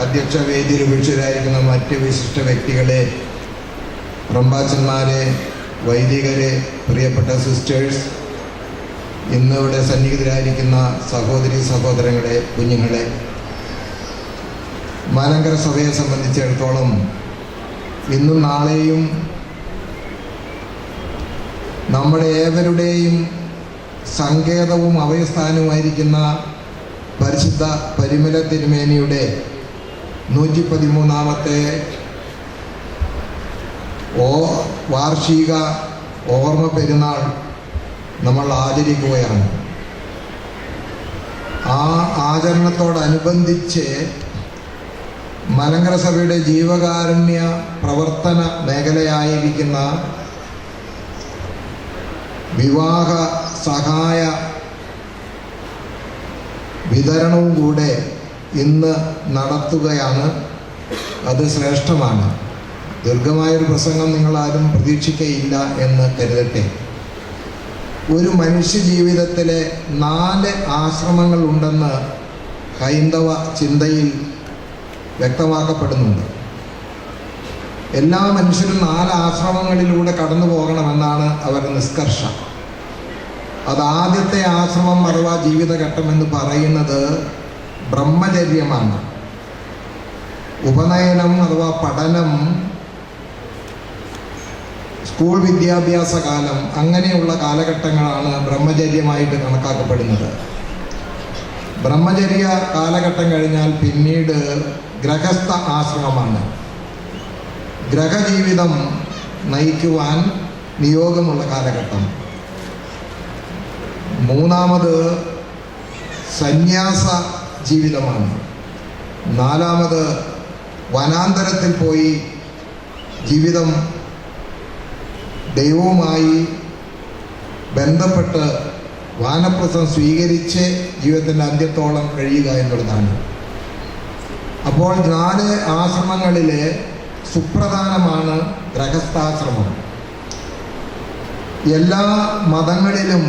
അധ്യക്ഷ വേദിയിൽ ഉപേക്ഷിതരായിരിക്കുന്ന മറ്റ് വിശിഷ്ട വ്യക്തികളെ, റമ്പാച്ചന്മാരെ, വൈദികരെ, പ്രിയപ്പെട്ട സിസ്റ്റേഴ്സ്, ഇന്നിവിടെ സന്നിഹിതരായിരിക്കുന്ന സഹോദരി സഹോദരങ്ങളെ, കുഞ്ഞുങ്ങളെ, മലങ്കര സഭയെ സംബന്ധിച്ചിടത്തോളം ഇന്നും നാളെയും നമ്മുടെ ഏവരുടെയും സങ്കേതവും അഭയസ്ഥാനവുമായിരിക്കുന്ന പരിശുദ്ധ പരിമല തിരുമേനിയുടെ 113-ാമത്തെ വാർഷിക ഓർമ്മ പെരുന്നാൾ നമ്മൾ ആചരിക്കുകയാണ്. ആ ആചരണത്തോടനുബന്ധിച്ച് മലങ്കര സഭയുടെ ജീവകാരുണ്യ പ്രവർത്തന മേഖലയായിരിക്കുന്ന വിവാഹ സഹായ വിതരണവും കൂടെ ഇന്ന് നടത്തുകയാണ്. അത് ശ്രേഷ്ഠമാണ്. ദീർഘമായൊരു പ്രസംഗം നിങ്ങളാരും പ്രതീക്ഷിക്കയില്ല എന്ന് കരുതട്ടെ. ഒരു മനുഷ്യ ജീവിതത്തിലെ 4 ആശ്രമങ്ങൾ ഉണ്ടെന്ന് ഹൈന്ദവ ചിന്തയിൽ വ്യക്തമാക്കപ്പെടുന്നുണ്ട്. എല്ലാ മനുഷ്യരും 4 ആശ്രമങ്ങളിലൂടെ കടന്നു പോകണമെന്നാണ് അവരുടെ നിഷ്കർഷ. അത് ആദ്യത്തെ ആശ്രമം അഥവാ ജീവിതഘട്ടം എന്ന് പറയുന്നത് ബ്രഹ്മചര്യമാണ്. ഉപനയനം അഥവാ പഠനം, സ്കൂൾ വിദ്യാഭ്യാസ കാലം, അങ്ങനെയുള്ള കാലഘട്ടങ്ങളാണ് ബ്രഹ്മചര്യമായിട്ട് കണക്കാക്കപ്പെടുന്നത്. ബ്രഹ്മചര്യ കാലഘട്ടം കഴിഞ്ഞാൽ പിന്നീട് ഗൃഹസ്ഥ ആശ്രമമാണ്. ഗ്രഹജീവിതം നയിക്കുവാൻ നിയോഗമുള്ള കാലഘട്ടം. 3ാമത് സന്യാസ ജീവിതമാണ്. 4ാമത് വനാന്തരത്തിൽ പോയി ജീവിതം ദൈവവുമായി ബന്ധപ്പെട്ട് വാനപ്രസ്ഥം സ്വീകരിച്ച് ജീവിതത്തിൻ്റെ അന്ത്യത്തോളം കഴിയുക എന്നുള്ളതാണ്. അപ്പോൾ 4 ആശ്രമങ്ങളിലെ സുപ്രധാനമാണ് ഗൃഹസ്ഥാശ്രമം. എല്ലാ മതങ്ങളിലും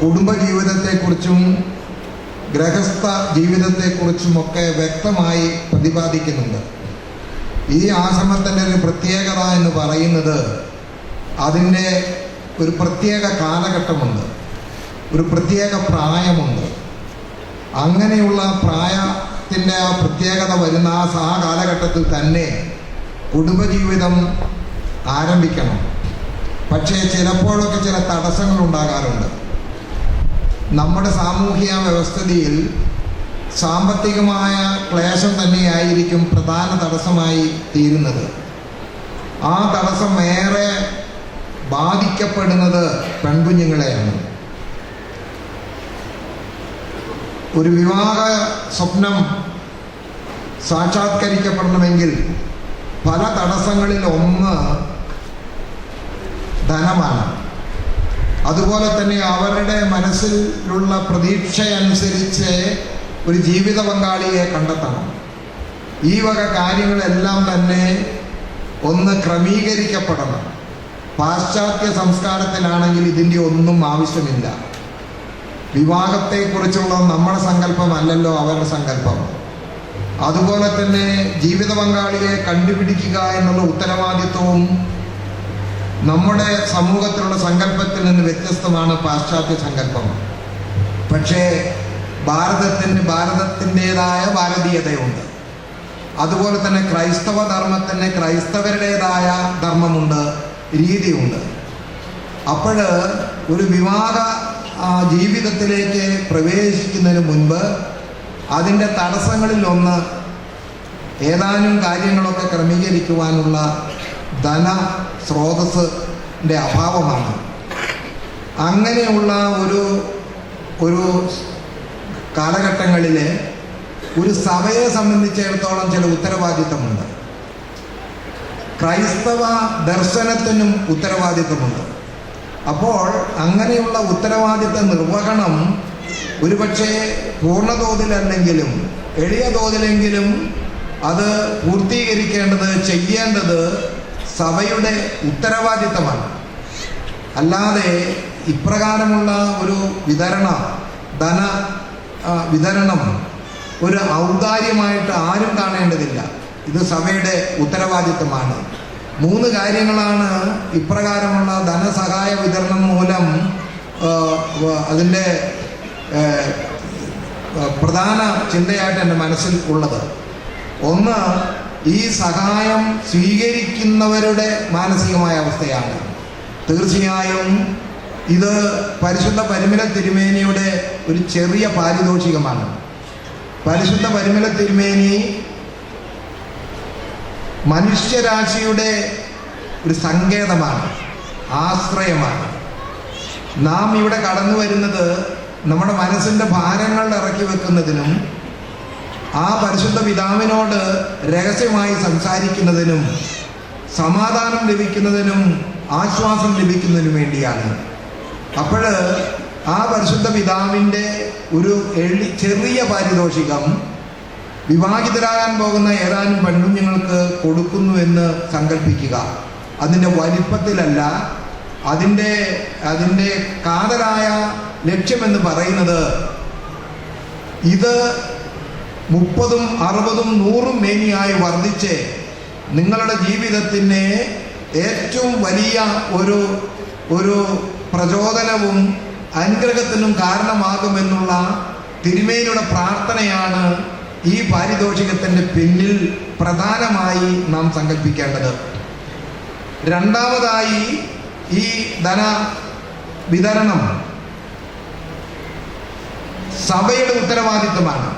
കുടുംബജീവിതത്തെക്കുറിച്ചും ഗൃഹസ്ഥ ജീവിതത്തെക്കുറിച്ചുമൊക്കെ വ്യക്തമായി പ്രതിപാദിക്കുന്നുണ്ട്. ഈ ആശ്രമത്തിൻ്റെ ഒരു പ്രത്യേകത എന്ന് പറയുന്നത് അതിൻ്റെ ഒരു പ്രത്യേക കാലഘട്ടമുണ്ട്, ഒരു പ്രത്യേക പ്രായമുണ്ട്. അങ്ങനെയുള്ള പ്രായത്തിൻ്റെ ആ പ്രത്യേകത വരുന്ന ആ കാലഘട്ടത്തിൽ തന്നെ കുടുംബജീവിതം ആരംഭിക്കണം. പക്ഷേ ചിലപ്പോഴൊക്കെ ചില തടസ്സങ്ങൾ ഉണ്ടാകാറുണ്ട്. നമ്മുടെ സാമൂഹിക വ്യവസ്ഥിതിയിൽ സാമ്പത്തികമായ ക്ലേശം തന്നെയായിരിക്കും പ്രധാന തടസ്സമായി തീരുന്നത്. ആ തടസ്സം ഏറെ ബാധിക്കപ്പെടുന്നത് പെൺകുഞ്ഞുങ്ങളെയാണ്. ഒരു വിവാഹ സ്വപ്നം സാക്ഷാത്കരിക്കപ്പെടണമെങ്കിൽ പല തടസ്സങ്ങളിൽ ഒന്ന് ധനമാണ്. അതുപോലെ തന്നെ അവരുടെ മനസ്സിലുള്ള പ്രതീക്ഷയനുസരിച്ച് ഒരു ജീവിത പങ്കാളിയെ കണ്ടെത്തണം. ഈ വക കാര്യങ്ങളെല്ലാം തന്നെ ഒന്ന് ക്രമീകരിക്കപ്പെടണം. പാശ്ചാത്യ സംസ്കാരത്തിലാണെങ്കിൽ ഇതിൻ്റെ ഒന്നും ആവശ്യമില്ല. വിവാഹത്തെക്കുറിച്ചുള്ള നമ്മുടെ സങ്കല്പമല്ലല്ലോ അവരുടെ സങ്കല്പം. അതുപോലെ തന്നെ ജീവിത പങ്കാളിയെ കണ്ടുപിടിക്കുക എന്നുള്ള ഉത്തരവാദിത്വവും നമ്മുടെ സമൂഹത്തിലുള്ള സങ്കല്പത്തിൽ നിന്ന് വ്യത്യസ്തമാണ് പാശ്ചാത്യ സങ്കല്പം. പക്ഷേ ഭാരതത്തിൻ്റെതായ ഭാരതീയതയുണ്ട്. അതുപോലെ തന്നെ ക്രൈസ്തവ ധർമ്മത്തിന് ക്രൈസ്തവരുടേതായ ധർമ്മമുണ്ട്, രീതിയുണ്ട്. അപ്പോൾ ഒരു വിവാഹ ജീവിതത്തിലേക്ക് പ്രവേശിക്കുന്നതിന് മുൻപ് അതിൻ്റെ തടസ്സങ്ങളിലൊന്ന് ഏതാനും കാര്യങ്ങളൊക്കെ ക്രമീകരിക്കുവാനുള്ള ധന സ്രോതസ്സിൻ്റെ അഭാവമാണ്. അങ്ങനെയുള്ള ഒരു കാലഘട്ടങ്ങളിൽ ഒരു സഭയെ സംബന്ധിച്ചിടത്തോളം ചില ഉത്തരവാദിത്തമുണ്ട്. ക്രൈസ്തവ ദർശനത്തിനും ഉത്തരവാദിത്തമുണ്ട്. അപ്പോൾ അങ്ങനെയുള്ള ഉത്തരവാദിത്ത നിർവഹണം ഒരുപക്ഷെ പൂർണ്ണതോതിലല്ലെങ്കിലും എളിയ തോതിലെങ്കിലും അത് പൂർത്തീകരിക്കേണ്ടത്, ചെയ്യേണ്ടത് സഭയുടെ ഉത്തരവാദിത്തമാണ്. അല്ലാതെ ഇപ്രകാരമുള്ള ഒരു ധന വിതരണം ഒരു ഔദാര്യമായിട്ട് ആരും കാണേണ്ടതില്ല. ഇത് സഭയുടെ ഉത്തരവാദിത്തമാണ്. 3 കാര്യങ്ങളാണ് ഇപ്രകാരമുള്ള ധനസഹായ വിതരണം മൂലം അതിൻ്റെ പ്രധാന ചിന്തയായിട്ട് എൻ്റെ മനസ്സിൽ ഉള്ളത്. ഒന്ന്, ഈ സഹായം സ്വീകരിക്കുന്നവരുടെ മാനസികമായ അവസ്ഥയാണ്. തീർച്ചയായും ഇത് പരിശുദ്ധ പരിമല തിരുമേനിയുടെ ഒരു ചെറിയ പാരിതോഷികമാണ്. പരിശുദ്ധ പരിമല തിരുമേനി മനുഷ്യരാശിയുടെ ഒരു സങ്കേതമാണ്, ആശ്രയമാണ്. നാം ഇവിടെ കടന്നു വരുന്നത് നമ്മുടെ മനസ്സിൻ്റെ ഭാരങ്ങൾ ഇറക്കി വെക്കുന്നതിനും ആ പരിശുദ്ധ പിതാവിനോട് രഹസ്യമായി സംസാരിക്കുന്നതിനും സമാധാനം ലഭിക്കുന്നതിനും ആശ്വാസം ലഭിക്കുന്നതിനും വേണ്ടിയാണ്. അപ്പോൾ ആ പരിശുദ്ധ പിതാവിൻ്റെ ഒരു ചെറിയ പാരിതോഷികം വിവാഹിതരാകാൻ പോകുന്ന ഏതാനും പെൺകുഞ്ഞുങ്ങൾക്ക് കൊടുക്കുന്നു എന്ന് സങ്കല്പിക്കുക. അതിൻ്റെ വലിപ്പത്തിലല്ല, അതിൻ്റെ കാതലായ ലക്ഷ്യമെന്ന് പറയുന്നത് ഇത് 30, 60, 100 മേനിയായി വർദ്ധിച്ച് നിങ്ങളുടെ ജീവിതത്തിന് ഏറ്റവും വലിയ ഒരു പ്രചോദനവും അനുഗ്രഹത്തിനും കാരണമാകുമെന്നുള്ള തിരുമേനിയുടെ പ്രാർത്ഥനയാണ് ഈ പാരിതോഷികത്തിൻ്റെ പിന്നിൽ പ്രധാനമായി നാം സങ്കല്പിക്കേണ്ടത്. രണ്ടാമതായി, ഈ ധന വിതരണം സഭയുടെ ഉത്തരവാദിത്വമാണ്.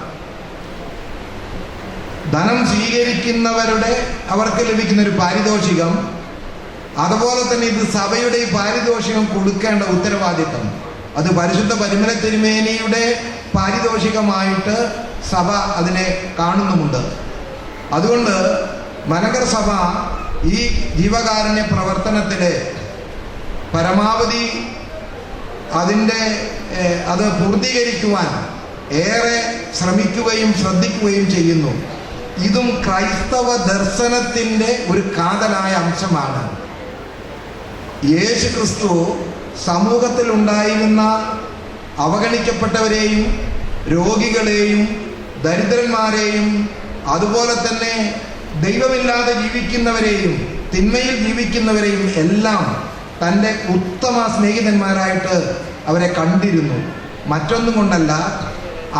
ധനം സ്വീകരിക്കുന്നവരുടെ അവർക്ക് ലഭിക്കുന്ന ഒരു പാരിതോഷികം, അതുപോലെ തന്നെ ഇത് സഭയുടെ ഈ പാരിതോഷികം കൊടുക്കേണ്ട ഉത്തരവാദിത്വം അത് പരിശുദ്ധ പരിമല തിരുമേനിയുടെ പാരിതോഷികമായിട്ട് സഭ അതിനെ കാണുന്നുമുണ്ട്. അതുകൊണ്ട് മലങ്കര സഭ ഈ ജീവകാരുണ്യ പ്രവർത്തനത്തിലെ പരമാവധി അത് പൂർത്തീകരിക്കുവാൻ ഏറെ ശ്രമിക്കുകയും ശ്രദ്ധിക്കുകയും ചെയ്യുന്നു. ഇതും ക്രൈസ്തവ ദർശനത്തിൻ്റെ ഒരു കാതലായ അംശമാണ്. യേശു ക്രിസ്തു സമൂഹത്തിൽ ഉണ്ടായിരുന്ന അവഗണിക്കപ്പെട്ടവരെയും രോഗികളെയും ദരിദ്രന്മാരെയും അതുപോലെ തന്നെ ദൈവമില്ലാതെ ജീവിക്കുന്നവരെയും തിന്മയിൽ ജീവിക്കുന്നവരെയും എല്ലാം തൻ്റെ ഉത്തമ സ്നേഹിതന്മാരായിട്ട് അവരെ കണ്ടിരുന്നു. മറ്റൊന്നും കൊണ്ടല്ല,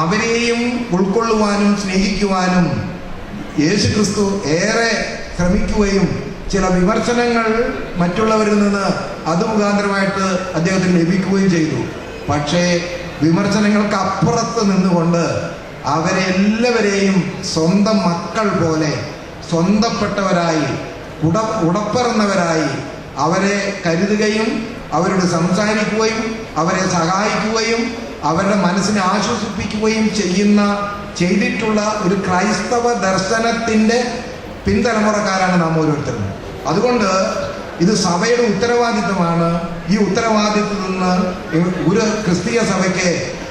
അവരെയും ഉൾക്കൊള്ളുവാനും സ്നേഹിക്കുവാനും യേശു ക്രിസ്തു ഏറെ ശ്രമിക്കുകയും ചില വിമർശനങ്ങൾ മറ്റുള്ളവരിൽ നിന്ന് അത് മുഖാന്തരമായിട്ട് അദ്ദേഹത്തിന് ലഭിക്കുകയും ചെയ്തു. പക്ഷേ വിമർശനങ്ങൾക്ക് അപ്പുറത്ത് നിന്നുകൊണ്ട് അവരെ എല്ലാവരെയും സ്വന്തം മക്കൾ പോലെ സ്വന്തപ്പെട്ടവരായി ഉടപ്പിറന്നവരായി അവരെ കരുതുകയും അവരോട് സംസാരിക്കുകയും അവരെ സഹായിക്കുകയും അവരുടെ മനസ്സിനെ ആശ്വസിപ്പിക്കുകയും ചെയ്തിട്ടുള്ള ഒരു ക്രൈസ്തവ ദർശനത്തിൻ്റെ പിൻതലമുറക്കാരാണ് നാം ഓരോരുത്തരും. അതുകൊണ്ട് ഇത് സഭയുടെ ഉത്തരവാദിത്വമാണ്. ഈ ഉത്തരവാദിത്വത്തിൽ നിന്ന് ഒരു ക്രിസ്തീയ സഭയ്ക്ക്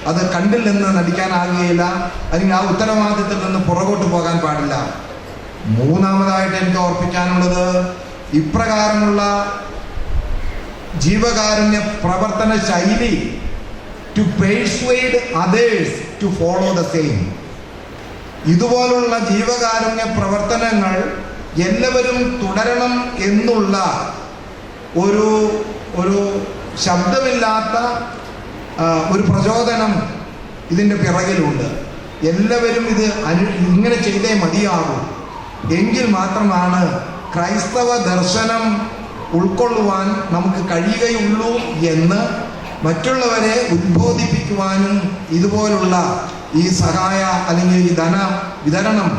അത് കണ്ടില്ലെന്ന് നടിക്കാനാകുകയില്ല, അല്ലെങ്കിൽ ആ ഉത്തരവാദിത്വത്തിൽ നിന്ന് പുറകോട്ട് പോകാൻ പാടില്ല. മൂന്നാമതായിട്ട് എനിക്ക് ഓർപ്പിക്കാനുള്ളത്, ഇപ്രകാരമുള്ള ജീവകാരുണ്യ പ്രവർത്തന ശൈലി to persuade others to follow the same. ഇതുപോലുള്ള ജീവകാരുണ്യ പ്രവർത്തനങ്ങൾ എല്ലാവരും തുടരണം എന്നുള്ള ഒരു ശബ്ദമില്ലാത്ത ഒരു പ്രചോദനം ഇതിൻ്റെ പിറകിലുണ്ട്. എല്ലാവരും ഇങ്ങനെ ചെയ്തേ മതിയാകൂ, എങ്കിൽ മാത്രമാണ് ക്രൈസ്തവ ദർശനം ഉൾക്കൊള്ളുവാൻ നമുക്ക് കഴിയുകയുള്ളൂ എന്ന് മറ്റുള്ളവരെ ഉദ്ബോധിപ്പിക്കുവാനും ഇതുപോലുള്ള ഈ സഹായ അല്ലെങ്കിൽ ഈ ധന വിതരണം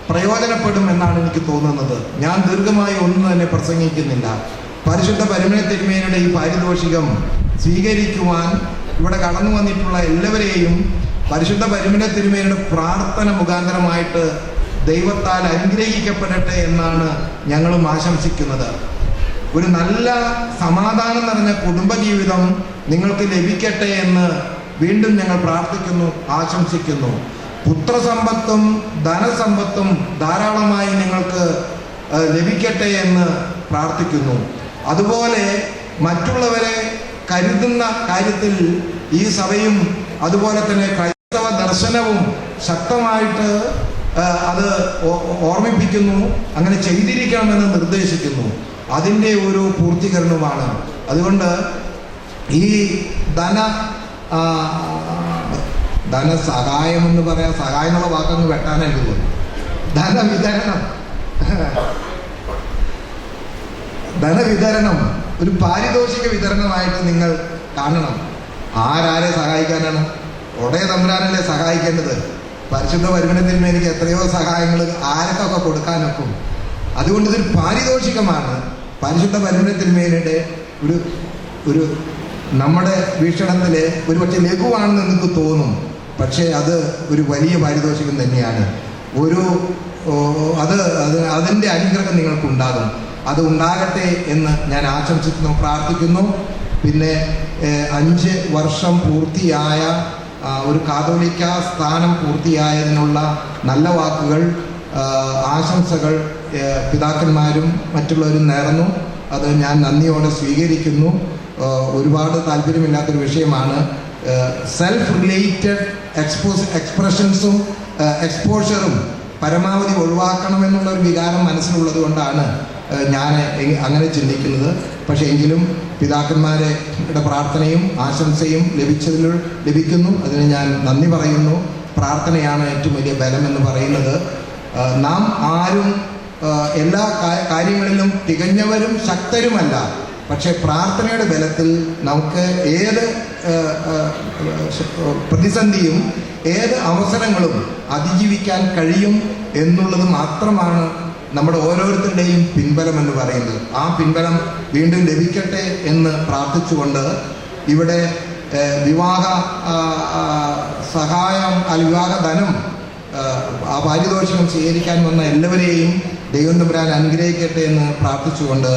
പ്രയോജനപ്പെടും എന്നാണ് എനിക്ക് തോന്നുന്നത്. ഞാൻ ദീർഘമായി ഒന്നും തന്നെ പ്രസംഗിക്കുന്നില്ല. പരിശുദ്ധ പരിമല തിരുമേനിയുടെ ഈ പാരിതോഷികം സ്വീകരിക്കുവാൻ ഇവിടെ കടന്നു വന്നിട്ടുള്ള എല്ലാവരെയും പരിശുദ്ധ പരിമല തിരുമേനിയുടെ പ്രാർത്ഥന മുഖാന്തരമായിട്ട് ദൈവത്താൽ അനുഗ്രഹിക്കപ്പെടട്ടെ എന്നാണ് ഞങ്ങളും ആശംസിക്കുന്നത്. ഒരു നല്ല സമാധാനം നിറഞ്ഞ കുടുംബജീവിതം നിങ്ങൾക്ക് ലഭിക്കട്ടെ എന്ന് വീണ്ടും ഞങ്ങൾ പ്രാർത്ഥിക്കുന്നു, ആശംസിക്കുന്നു. പുത്രസമ്പത്തും ധനസമ്പത്തും ധാരാളമായി നിങ്ങൾക്ക് ലഭിക്കട്ടെ എന്ന് പ്രാർത്ഥിക്കുന്നു. അതുപോലെ മറ്റുള്ളവരെ കരുതുന്ന കാര്യത്തിൽ ഈ സഭയും അതുപോലെ തന്നെ ക്രൈസ്തവ ദർശനവും ശക്തമായിട്ട് അത് ഓർമ്മിപ്പിക്കുന്നു, അങ്ങനെ ചെയ്തിരിക്കണമെന്ന് നിർദ്ദേശിക്കുന്നു. അതിൻ്റെ ഒരു പൂർത്തീകരണമാണ്. അതുകൊണ്ട് ഈ ധനസഹായം എന്ന് പറയാം, സഹായം എന്നുള്ള വാക്കങ്ങ് വെട്ടാനായിട്ട് തോന്നുന്നു. ധനവിതരണം ഒരു പാരിതോഷിക വിതരണമായിട്ട് നിങ്ങൾ കാണണം. ആരാരെ സഹായിക്കാനാണ്? ഉടയ തമ്പുരാനല്ലേ സഹായിക്കേണ്ടത്. പരിശുദ്ധ പരിമളത്തിൽ എനിക്ക് എത്രയോ സഹായങ്ങൾ ആർക്കൊക്കെ കൊടുക്കാനൊക്കും. അതുകൊണ്ട് ഇതൊരു പാരിതോഷികമാണ്. പരിശുദ്ധ പരിമളത്തിന്മേലിയുടെ ഒരു നമ്മുടെ വീക്ഷണത്തിൽ ഒരു പക്ഷേ ലഘുവാണെന്ന് നിങ്ങൾക്ക് തോന്നും. പക്ഷേ അത് ഒരു വലിയ പാരിതോഷികം തന്നെയാണ്. അതിൻ്റെ അനുഗ്രഹം നിങ്ങൾക്കുണ്ടാകും. അത് ഉണ്ടാകട്ടെ എന്ന് ഞാൻ ആശംസിക്കുന്നു, പ്രാർത്ഥിക്കുന്നു. പിന്നെ 5 വർഷം പൂർത്തിയായ ഒരു കാതോലിക്ക സ്ഥാനം പൂർത്തിയായതിനുള്ള നല്ല വാക്കുകൾ, ആശംസകൾ പിതാക്കന്മാരും മറ്റുള്ളവരും നേർന്നു. അത് ഞാൻ നന്ദിയോടെ സ്വീകരിക്കുന്നു. ഒരുപാട് താല്പര്യമില്ലാത്തൊരു വിഷയമാണ്. സെൽഫ് റിലേറ്റഡ് എക്സ്പ്രഷൻസും എക്സ്പോഷറും പരമാവധി ഒഴിവാക്കണമെന്നുള്ളൊരു വികാരം മനസ്സിലുള്ളത് കൊണ്ടാണ് ഞാൻ അങ്ങനെ ചിന്തിക്കുന്നത്. പക്ഷേ എങ്കിലും പിതാക്കന്മാരുടെ പ്രാർത്ഥനയും ആശംസയും ലഭിക്കുന്നു. അതിന് ഞാൻ നന്ദി പറയുന്നു. പ്രാർത്ഥനയാണ് ഏറ്റവും വലിയ ബലമെന്ന് പറയുന്നത്. നാം ആരും എല്ലാ കാര്യങ്ങളിലും തികഞ്ഞവരും ശക്തരുമല്ല. പക്ഷേ പ്രാർത്ഥനയുടെ ബലത്തിൽ നമുക്ക് ഏത് പ്രതിസന്ധിയും ഏത് അവസരങ്ങളും അതിജീവിക്കാൻ കഴിയും എന്നുള്ളത് മാത്രമാണ് നമ്മുടെ ഓരോരുത്തരുടെയും പിൻബലം എന്ന് പറയുന്നത്. ആ പിൻബലം വീണ്ടും ലഭിക്കട്ടെ എന്ന് പ്രാർത്ഥിച്ചുകൊണ്ട് ഇവിടെ വിവാഹ സഹായം വിവാഹ ധനം പാരിതോഷികം സ്വീകരിക്കാൻ വന്ന എല്ലാവരെയും ദൈവം തമ്പുരാൻ അനുഗ്രഹിക്കട്ടെ എന്ന് പ്രാർത്ഥിച്ചുകൊണ്ട്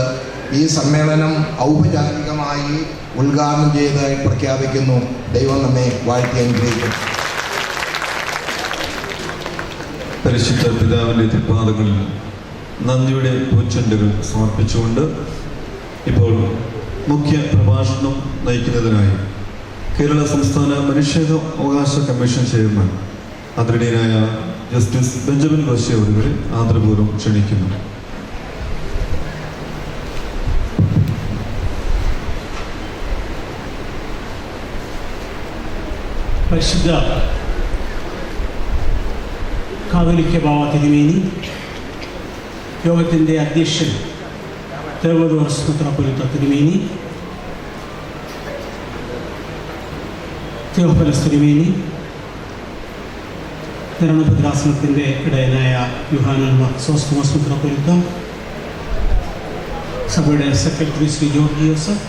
ഈ സമ്മേളനം ഔപചാരികമായി ഉദ്ഘാടനം ചെയ്തതായി പ്രഖ്യാപിക്കുന്നു. ദൈവം നമ്മെ വാഴ്ത്തി അനുഗ്രഹിക്കും. പരിശുദ്ധ പിതാവിൻ്റെ തിരുപാദങ്ങളിൽ നന്ദിയുടെ പൂച്ചെണ്ടുകൾ സമർപ്പിച്ചുകൊണ്ട് ഇപ്പോൾ മുഖ്യ പ്രഭാഷണം നയിക്കുന്നതിനായി കേരള സംസ്ഥാന മനുഷ്യാവകാശ കമ്മീഷൻ ചെയർമാൻ ആദരണീയനായ ജസ്റ്റിസ് ബെഞ്ചമിൻ റോഷി അവരെ ആദരപൂർവ്വം ക്ഷണിക്കുന്നു. പരിശുദ്ധ കാതോലിക്ക ബാവ തിരുമേനി, യോഗത്തിൻ്റെ അധ്യക്ഷൻ തേവദോറസ് മെത്രാപ്പൊലീത്ത തിരുമേനി, തിയോഫിലസ് തിരുമേനി, ഭദ്രാസനത്തിൻ്റെ ഇടയനായ യൂഹാനൻ മാർ ക്രിസോസ്റ്റമോസ് മെത്രാപ്പൊലീത്ത, സഭയുടെ സെക്രട്ടറി ശ്രീ ജോർജ് ജോസഫ്,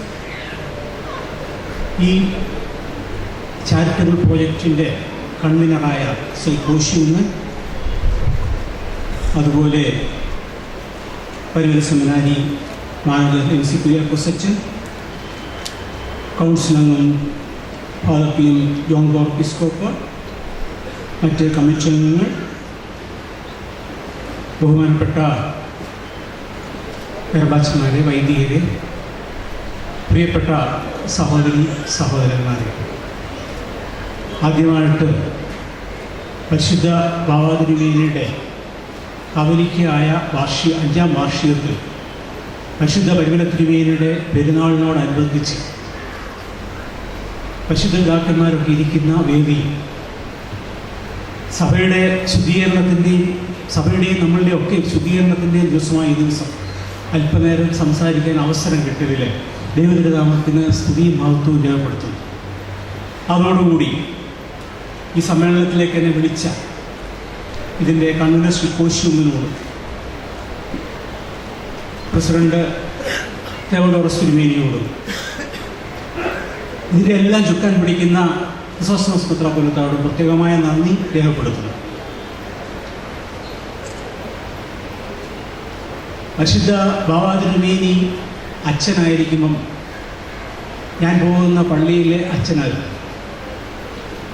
ഈ ചാരിറ്റബിൾ പ്രോജക്റ്റിൻ്റെ കൺവീനറായ ശ്രീ കോശിയുന്ന്, അതുപോലെ Parumala seminary manager MC Kuriakose, council അംഗം ഫാദർ PM ജോൺ ബോർക്കിസ്കോപ്പ്, മറ്റ് കമ്മിറ്റി അംഗങ്ങൾ, ബഹുമാനപ്പെട്ട ഗർഭാച്ചന്മാരെ, വൈദികരെ, പ്രിയപ്പെട്ട സഹോദരി സഹോദരന്മാരെ, ആദ്യമായിട്ട് പരിശുദ്ധ ബാവാ തിരുമേനിയുടെ കാതോലിക്കയായ 5ാം വാർഷികത്തിൽ പരിശുദ്ധ പരിമല തിരുമേനിയുടെ പെരുന്നാളിനോടനുബന്ധിച്ച് പരിശുദ്ധ പിതാക്കന്മാരൊക്കെ ഇരിക്കുന്ന വേദി സഭയുടെ ശുദ്ധീകരണത്തിൻ്റെയും നമ്മളുടെ ഒക്കെ ശുദ്ധീകരണത്തിൻ്റെയും ദിവസമായ ഈ ദിവസം അല്പനേരം സംസാരിക്കാൻ അവസരം കിട്ടിയതിൽ ദൈവത്തിൻ്റെ നാമത്തിന് സ്തുതിയും മഹത്വവും രേഖപ്പെടുത്തുന്നു. അതോടുകൂടി ഈ സമ്മേളനത്തിലേക്ക് എന്നെ വിളിച്ച ഇതിൻ്റെ കൺവീനർ ശ്രീ കോശിയുമ്മനോട്, പ്രസിഡന്റ് തേവദോറസ് തിരുമേനിയോടും, ഇതിൻ്റെ എല്ലാം ചുക്കാൻ പിടിക്കുന്ന ക്രിസോസ്റ്റമോസ് മെത്രാപ്പൊലീത്തയോടും പ്രത്യേകമായ നന്ദി രേഖപ്പെടുത്തുന്നു. പരിശുദ്ധ ബാവാ തിരുമേനി അച്ഛനായിരിക്കുമ്പം ഞാൻ പോകുന്ന പള്ളിയിലെ അച്ഛനായിരുന്നു.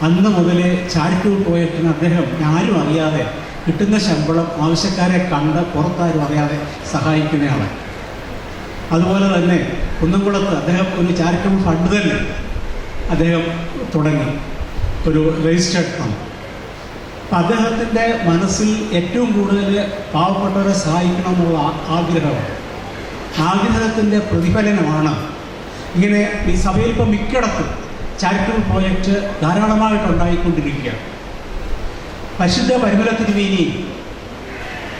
അന്ന് മുതലേ ചാരിറ്റബിൾ പ്രോജക്റ്റിന് അദ്ദേഹം ആരും അറിയാതെ കിട്ടുന്ന ശമ്പളം ആവശ്യക്കാരെ കണ്ട് പുറത്താരും അറിയാതെ സഹായിക്കുന്നയാളാണ്. അതുപോലെ തന്നെ കുന്നംകുളത്ത് അദ്ദേഹം ഒരു ചാരിറ്റബിൾ ഫണ്ട് തന്നെ അദ്ദേഹം തുടങ്ങി, ഒരു രജിസ്റ്റേർഡ് ഫണ്ട്. അപ്പം അദ്ദേഹത്തിൻ്റെ മനസ്സിൽ ഏറ്റവും കൂടുതൽ പാവപ്പെട്ടവരെ സഹായിക്കണമെന്നുള്ള ആഗ്രഹമാണ്. ആഗ്രഹത്തിൻ്റെ പ്രതിഫലനമാണ് ഇങ്ങനെ ഈ സഭയിൽ ഇപ്പം മിക്കയിടത്തും ചാരിറ്റബിൾ പ്രോജക്റ്റ് ധാരാളമായിട്ടുണ്ടായിക്കൊണ്ടിരിക്കുകയാണ്. പരിശുദ്ധ പരിമല തിരുമേനിയും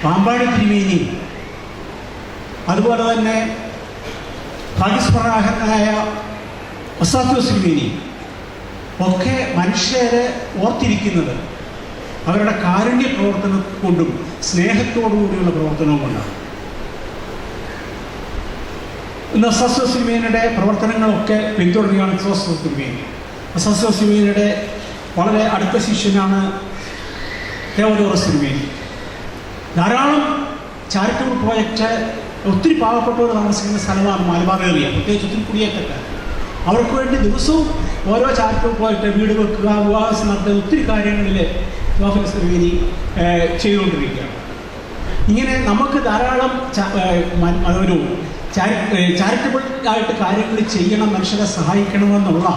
പാമ്പാടി തിരുമേനിയും അതുപോലെ തന്നെ ഭാഗ്യസ്മരണായ ഒസാത്യോസ് തിരുമേനി ഒക്കെ മനുഷ്യരെ ഓർത്തിരിക്കുന്നത് അവരുടെ കാരുണ്യ പ്രവർത്തനം കൊണ്ടും സ്നേഹത്തോടുകൂടിയുള്ള പ്രവർത്തനവും കൊണ്ടാണ്. ഇന്ന് ഒസാത്യോസ് തിരുമേനിയുടെ പ്രവർത്തനങ്ങളൊക്കെ പിന്തുടരുകയാണ് ഒസാത്യോസ് തിരുമേനി. ഒസാത്യോസ് തിരുമേനിയുടെ വളരെ അടുത്ത ശിഷ്യനാണ് തെവോദോറസ് തിരുമേനി. ധാരാളം ചാരിറ്റബിൾ പ്രോജക്റ്റ് ഒത്തിരി പാവപ്പെട്ടവർ താമസിക്കുന്ന സ്ഥലമാണ് മലബാർ ഏരിയ, പ്രത്യേകിച്ച് ഒത്തിരി കുടിയേറ്റക്കാർ. അവർക്ക് വേണ്ടി ദിവസവും ഓരോ ചാരിറ്റബിൾ പ്രോജക്റ്റ്, വീട് വെക്കുക, വിവാഹം നടത്തുക, ഒത്തിരി കാര്യങ്ങളിൽ തെവോഫിലസ് തിരുമേനി ചെയ്തുകൊണ്ടിരിക്കുകയാണ്. ഇങ്ങനെ നമുക്ക് ധാരാളം ഒരു ചാരിറ്റബിൾ ആയിട്ട് കാര്യങ്ങൾ ചെയ്യണം, മനുഷ്യരെ സഹായിക്കണമെന്നുള്ള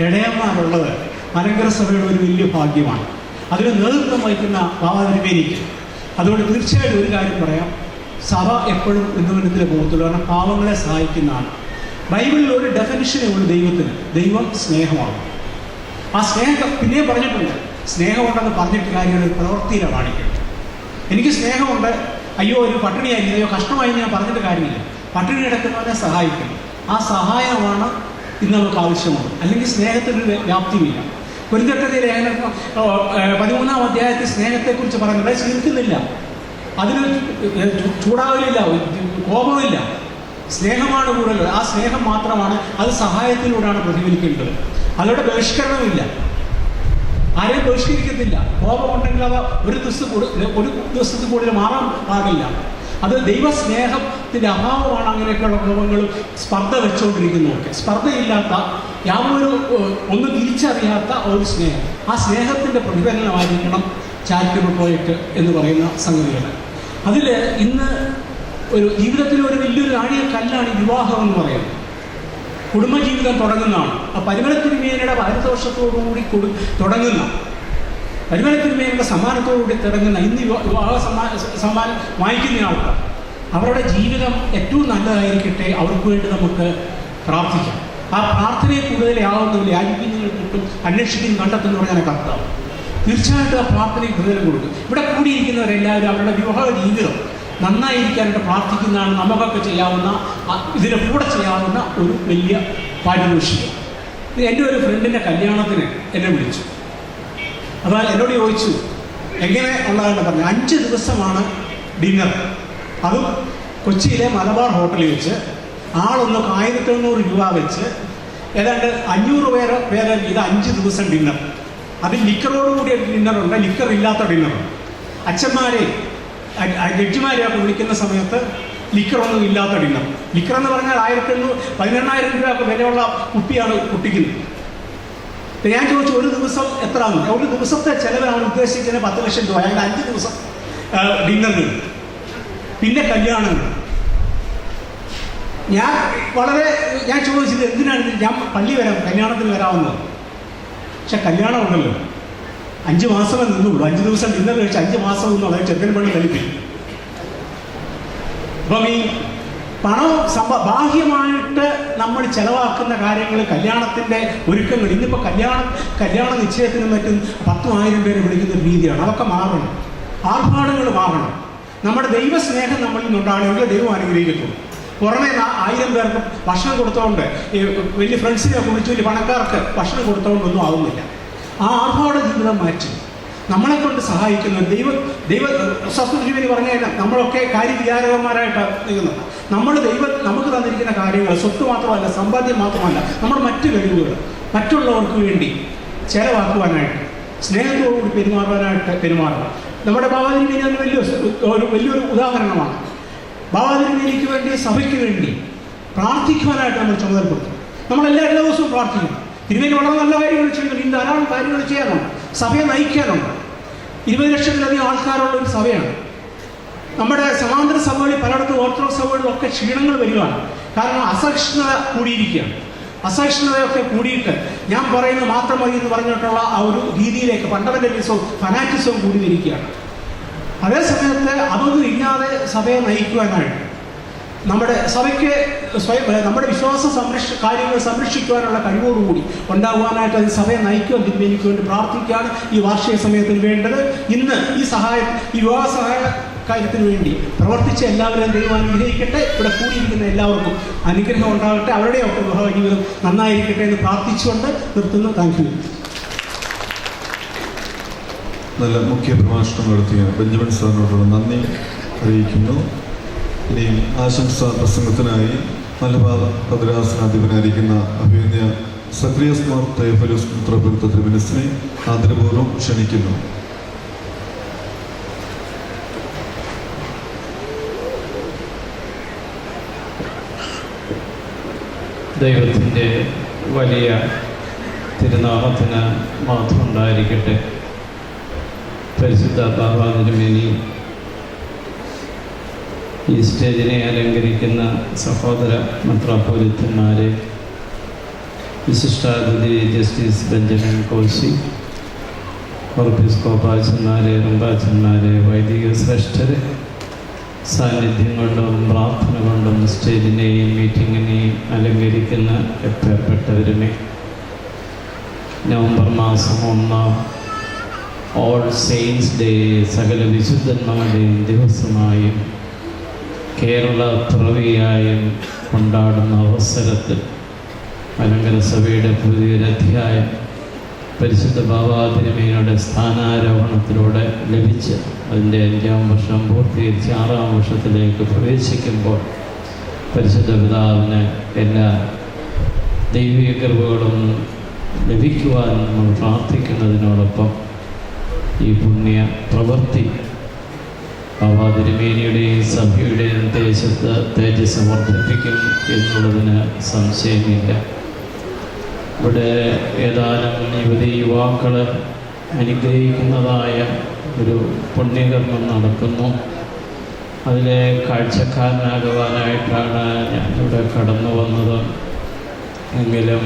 ഇടയന്മാരുള്ളത് മലങ്കര സഭയുടെ ഒരു വലിയ ഭാഗ്യമാണ്. അതിന് നേതൃത്വം വഹിക്കുന്ന ബാബ തിരുമേനിക്ക്. അതുകൊണ്ട് തീർച്ചയായിട്ടും ഒരു കാര്യം പറയാം, സഭ എപ്പോഴും ഉന്നമനത്തിലെ പോകത്തുള്ളൂ. കാരണം പാവങ്ങളെ സഹായിക്കുന്നതാണ്. ബൈബിളിൽ ഒരു ഡെഫിനിഷനേ ഉള്ളൂ ദൈവത്തിന്. ദൈവം സ്നേഹമാണ്. ആ സ്നേഹം പിന്നെയും പറഞ്ഞിട്ടുണ്ട്, സ്നേഹമുണ്ടെന്ന് പറഞ്ഞിട്ട് കാര്യങ്ങൾ പ്രവൃത്തിയിലെ കാണിക്കണം. എനിക്ക് സ്നേഹമുണ്ട്, അയ്യോ ഒരു പട്ടിണിയായിരിക്കും, അയ്യോ കഷ്ടമായി ഞാൻ പറഞ്ഞിട്ട് കാര്യമില്ല. പട്ടിണി കിടക്കുന്നവരെ സഹായിക്കണം. ആ സഹായമാണ് ഇന്ന് നമുക്ക് ആവശ്യമുള്ളത്. അല്ലെങ്കിൽ സ്നേഹത്തിനൊരു വ്യാപ്തിയില്ല. കൊരിന്ത്യരുടെ ലേഖനം 13-ാം അധ്യായത്തിൽ സ്നേഹത്തെക്കുറിച്ച് പറയുന്നത് സ്നേഹിക്കുന്നില്ല, അതിന് ചൂടാവലില്ല, കോപമില്ല, സ്നേഹമാണ് കൂടുതൽ. ആ സ്നേഹം മാത്രമാണ്, അത് സഹായത്തിലൂടെയാണ് പ്രതിഫലിക്കേണ്ടത്. അതിലൂടെ ബഹിഷ്കരണമില്ല, ആരെയും ബഹിഷ്കരിക്കത്തില്ല. കോപമുണ്ടെങ്കിൽ അത് ഒരു ദിവസത്തിൽ കൂടുതൽ മാറാൻ പാടില്ല. അത് ദൈവസ്നേഹത്തിൻ്റെ അഭാവമാണ് അങ്ങനെയൊക്കെയുള്ള കോപങ്ങളും സ്പർദ്ധ വെച്ചുകൊണ്ടിരിക്കുന്നതൊക്കെ. സ്പർദ്ധയില്ലാത്ത യാതൊരു ഒന്നും തിരിച്ചറിയാത്ത ഒരു സ്നേഹം, ആ സ്നേഹത്തിൻ്റെ പ്രതിഫലനമായിരിക്കണം ചാരിറ്റബിൾ പ്രോജക്റ്റ് എന്ന് പറയുന്ന സംഗതികൾ. അതിൽ ഇന്ന് ഒരു ജീവിതത്തിൽ ഒരു വലിയൊരു നാഴികക്കല്ലാണ് ഈ വിവാഹം എന്ന് പറയുന്നത്. കുടുംബജീവിതം തുടങ്ങുന്നതാണ്. ആ പരിമല തിരുമേനിയുടെ പാരിതോഷത്തോടുകൂടി തുടങ്ങുന്ന, പരിമല തിരുമേനിയുടെ സമ്മാനത്തോടുകൂടി തുടങ്ങുന്ന ഇന്ന് വിവാഹ സമ്മാനം വാങ്ങിക്കുന്ന ആൾക്കാർ, അവരുടെ ജീവിതം ഏറ്റവും നല്ലതായിരിക്കട്ടെ, അവർക്ക് വേണ്ടി നമുക്ക് പ്രാർത്ഥിക്കാം. ആ പ്രാർത്ഥനയെ കൂടുതലാവുന്നില്ല, യാചിക്കുന്നതിനെ കിട്ടും, അന്വേഷിക്കും, കണ്ടെത്തുന്ന പറഞ്ഞാൽ കർത്താവ് തീർച്ചയായിട്ടും ആ പ്രാർത്ഥനയ്ക്ക് കൂടുതൽ കൊടുക്കും. ഇവിടെ കൂടിയിരിക്കുന്നവരെല്ലാവരും അവരുടെ വിവാഹ ജീവിതം നന്നായിരിക്കാനായിട്ട് പ്രാർത്ഥിക്കുന്നതാണ് നമുക്കൊക്കെ ചെയ്യാവുന്ന, ഇതിൻ്റെ കൂടെ ചെയ്യാവുന്ന ഒരു വലിയ പാരിതോഷികം. എൻ്റെ ഒരു ഫ്രണ്ടിൻ്റെ കല്യാണത്തിന് എന്നെ വിളിച്ചു. അപ്പോൾ എന്നോട് ചോദിച്ചു എങ്ങനെ ഉള്ളതെന്ന് പറഞ്ഞു. 5 ദിവസമാണ് ഡിന്നർ, അതും കൊച്ചിയിലെ മലബാർ ഹോട്ടലിൽ വെച്ച്. ആളൊന്ന് 1800 രൂപ വെച്ച് ഏതാണ്ട് 500 പേരെ ഇത് 5 ദിവസം ഡിന്നർ. അത് ലിക്കറോടുകൂടിയ ഡിന്നറുണ്ട്, ലിക്കർ ഇല്ലാത്ത ഡിന്നറുണ്ട്. അച്ഛന്മാരെ ജഡ്ജിമാരെയൊക്കെ വിളിക്കുന്ന സമയത്ത് ലിക്കറൊന്നും ഇല്ലാത്ത ഡിന്നർ. ലിക്കർ എന്ന് പറഞ്ഞാൽ 1800 രൂപ വിലയുള്ള കുപ്പിയാണ് കുട്ടിക്കുന്നത്. ഞാൻ ചോദിച്ചു ഒരു ദിവസം എത്രയാണ്? ഒരു ദിവസത്തെ ചിലവാണ് ഉദ്ദേശിക്കുന്നത് 10 ലക്ഷം രൂപ. അങ്ങനെ 5 ദിവസം ഡിന്നറിന്, പിന്നെ കല്യാണങ്ങൾ. ഞാൻ ചോദിച്ചത് എന്തിനാണ് ഞാൻ പള്ളി വരാം, കല്യാണത്തിന് വരാമെന്നത്. പക്ഷെ കല്യാണം ഉണ്ടല്ലോ, 5 മാസമേ നിന്നുള്ളൂ. 5 ദിവസം ഡിന്നർ കഴിച്ച് 5 മാസം എന്നുള്ളത് ചെറുക്കൻ പള്ളി കളിപ്പിക്കും. അപ്പം ഈ പണം ബാഹ്യമായിട്ട് നമ്മൾ ചെലവാക്കുന്ന കാര്യങ്ങൾ, കല്യാണത്തിൻ്റെ ഒരുക്കങ്ങൾ, ഇന്നിപ്പോൾ കല്യാണ നിശ്ചയത്തിനും മറ്റും 10,000 പേരെ വിളിക്കുന്ന രീതിയാണ്. അതൊക്കെ മാറണം, ആർഭാടങ്ങൾ മാറണം. നമ്മുടെ ദൈവസ്നേഹം നമ്മളിൽ നിന്നുണ്ടാണെങ്കിൽ ദൈവം അനുഗ്രഹിക്കത്തുള്ളൂ. പുറമേ 1000 പേർക്ക് ഭക്ഷണം കൊടുത്തോണ്ട്, വലിയ ഫ്രണ്ട്സിനെ കുറിച്ച് വലിയ പണക്കാർക്ക് ഭക്ഷണം കൊടുത്തോണ്ടൊന്നും ആവുന്നില്ല. ആ ആർഭാട ജീവിതം മാറ്റി നമ്മളെ കൊണ്ട് സഹായിക്കുന്ന സത്യജീവനി പറഞ്ഞു കഴിഞ്ഞാൽ നമ്മളൊക്കെ കാര്യവിചാരകന്മാരായിട്ടാണ് നിൽക്കുന്നത്. നമുക്ക് തന്നിരിക്കുന്ന കാര്യങ്ങൾ സ്വത്ത് മാത്രമല്ല, സമ്പാദ്യം മാത്രമല്ല, നമ്മുടെ മറ്റു കഴിവുകൾ മറ്റുള്ളവർക്ക് വേണ്ടി ചെലവാക്കുവാനായിട്ട്, സ്നേഹത്തോടുകൂടി പെരുമാറുക. നമ്മുടെ ബാബാതിരുമേനി അതിന് വലിയൊരു ഉദാഹരണമാണ്. ബാബാതിരുമേനിക്ക് വേണ്ടി, സഭയ്ക്ക് വേണ്ടി പ്രാർത്ഥിക്കുവാനായിട്ട് നമ്മൾ ചുമതലപ്പെടുത്തും. നമ്മളെല്ലാ ദിവസവും പ്രാർത്ഥിക്കണം. തിരുമേനി വളരെ നല്ല കാര്യങ്ങൾ ചെയ്യുന്നുണ്ട്. ഇന്ന് ധാരാളം കാര്യങ്ങൾ ചെയ്യാനുണ്ട്, സഭയെ നയിക്കാനുണ്ട്. 20 ലക്ഷത്തിലധികം ആൾക്കാരുള്ള ഒരു സഭയാണ്. നമ്മുടെ സമാന്തര സഭകളിൽ പലയിടത്തും ഓർത്തഡോക്സ് സഭകളിലൊക്കെ ക്ഷീണങ്ങൾ വരികയാണ്. കാരണം അസഹിഷ്ണുത കൂടിയിരിക്കുകയാണ്. അസഹിഷ്ണുതയൊക്കെ കൂടിയിട്ട് ഞാൻ പറയുന്നത് മാത്രം മതി എന്ന് പറഞ്ഞിട്ടുള്ള ആ ഒരു രീതിയിലേക്ക് ഫണ്ടമെന്റലിസവും ഫനാറ്റിസവും കൂടി വരികയാണ്. അതേസമയത്ത് അതൊന്നും ഇല്ലാതെ സഭയെ നയിക്കുവാനായിട്ട്, നമ്മുടെ സഭയ്ക്ക് നമ്മുടെ വിശ്വാസ കാര്യങ്ങൾ സംരക്ഷിക്കുവാനുള്ള കഴിവോടുകൂടി ഉണ്ടാകുവാനായിട്ട് അത് സഭയെ നയിക്കുവാൻ തിരുമേനിക്ക് വേണ്ടി പ്രാർത്ഥിക്കുകയാണ് ഈ വാർഷിക സമയത്തിന് വേണ്ടത്. ഇന്ന് ഈ വിവാഹ സഹായ കാര്യത്തിന് വേണ്ടി പ്രവർത്തിച്ച എല്ലാവരെയും ദൈവം അനുഗ്രഹിക്കട്ടെ. ഇവിടെ കൂടിയിരിക്കുന്ന എല്ലാവർക്കും അനുഗ്രഹം ഉണ്ടാകട്ടെ. അവരുടെയൊക്കെ വിവാഹ ജീവിതം നന്നായിരിക്കട്ടെ എന്ന് പ്രാർത്ഥിച്ചുകൊണ്ട് നിർത്തുന്നു. Thank you. നല്ല മുഖ്യ പ്രഭാഷണം നടത്തിയ ബെഞ്ചമിൻ സാറിനോടുള്ള നന്ദി അറിയിക്കുന്നു. ഇനി ആശംസാ പ്രസംഗത്തിനായി മലബാർ ഭദ്രാസനാധിപനായിരിക്കുന്ന അഭിനന്ദ സക്രിയസ് മാർ തൈഫലോസ് മെത്രാപ്പൊലീത്ത തിരുമനസിനെ ആദരപൂർവ്വം ക്ഷണിക്കുന്നു. ദൈവത്തിൻ്റെ വലിയ തിരുനാമത്തിന് മാത്രം ഉണ്ടായിരിക്കട്ടെ. പരിശുദ്ധ ബാബാ തിരുമേനി, ഈ സ്റ്റേജിനെ അലങ്കരിക്കുന്ന സഹോദര മെത്രാപ്പൊലീത്തന്മാരെ, വിശിഷ്ടാതിഥി ജസ്റ്റിസ് ബെഞ്ചമിൻ കോശി, ഓർപ്പിസ്കോപ്പാച്ചന്മാരെ, റമ്പാച്ചന്മാരെ, വൈദിക ശ്രേഷ്ഠരെ, സാന്നിധ്യം കൊണ്ടും പ്രാർത്ഥന കൊണ്ടും സ്റ്റേജിനെയും മീറ്റിങ്ങിനെയും അലങ്കരിക്കുന്ന എപ്പേർപ്പെട്ടവരുമേ, നവംബർ മാസം 1 ഓൾ സെയിൻസ് ഡേ സകല വിശുദ്ധന്മാരുടെയും ദിവസമായും കേരള പിറവിയായും കൊണ്ടാടുന്ന അവസരത്തിൽ മലങ്കര സഭയുടെ പുതിയൊരധ്യായം പരിശുദ്ധ ബാബാ തിരുമേനിയുടെ സ്ഥാനാരോഹണത്തിലൂടെ ലഭിച്ച് അതിൻ്റെ 5ാം വർഷം പൂർത്തീകരിച്ച് 6ാം വർഷത്തിലേക്ക് പ്രവേശിക്കുമ്പോൾ പരിശുദ്ധ പിതാവിന് എല്ലാ ദൈവിക കൃപകളും ലഭിക്കുവാൻ നമ്മൾ പ്രാർത്ഥിക്കുന്നതിനോടൊപ്പം ഈ പുണ്യ പ്രവൃത്തി ബാബാ തിരുമേനിയുടെയും സഭയുടെയും തേജസ് വർദ്ധിപ്പിക്കും എന്നുള്ളതിന് സംശയമില്ല. ഇവിടെ ഏതാനും യുവതി യുവാക്കൾ അനുഗ്രഹിക്കുന്നതായ ഒരു പുണ്യകർമ്മം നടക്കുന്നു. അതിലെ കാഴ്ചക്കാരനാകുവാനായിട്ടാണ് ഞാനിവിടെ കടന്നു വന്നത്. എങ്കിലും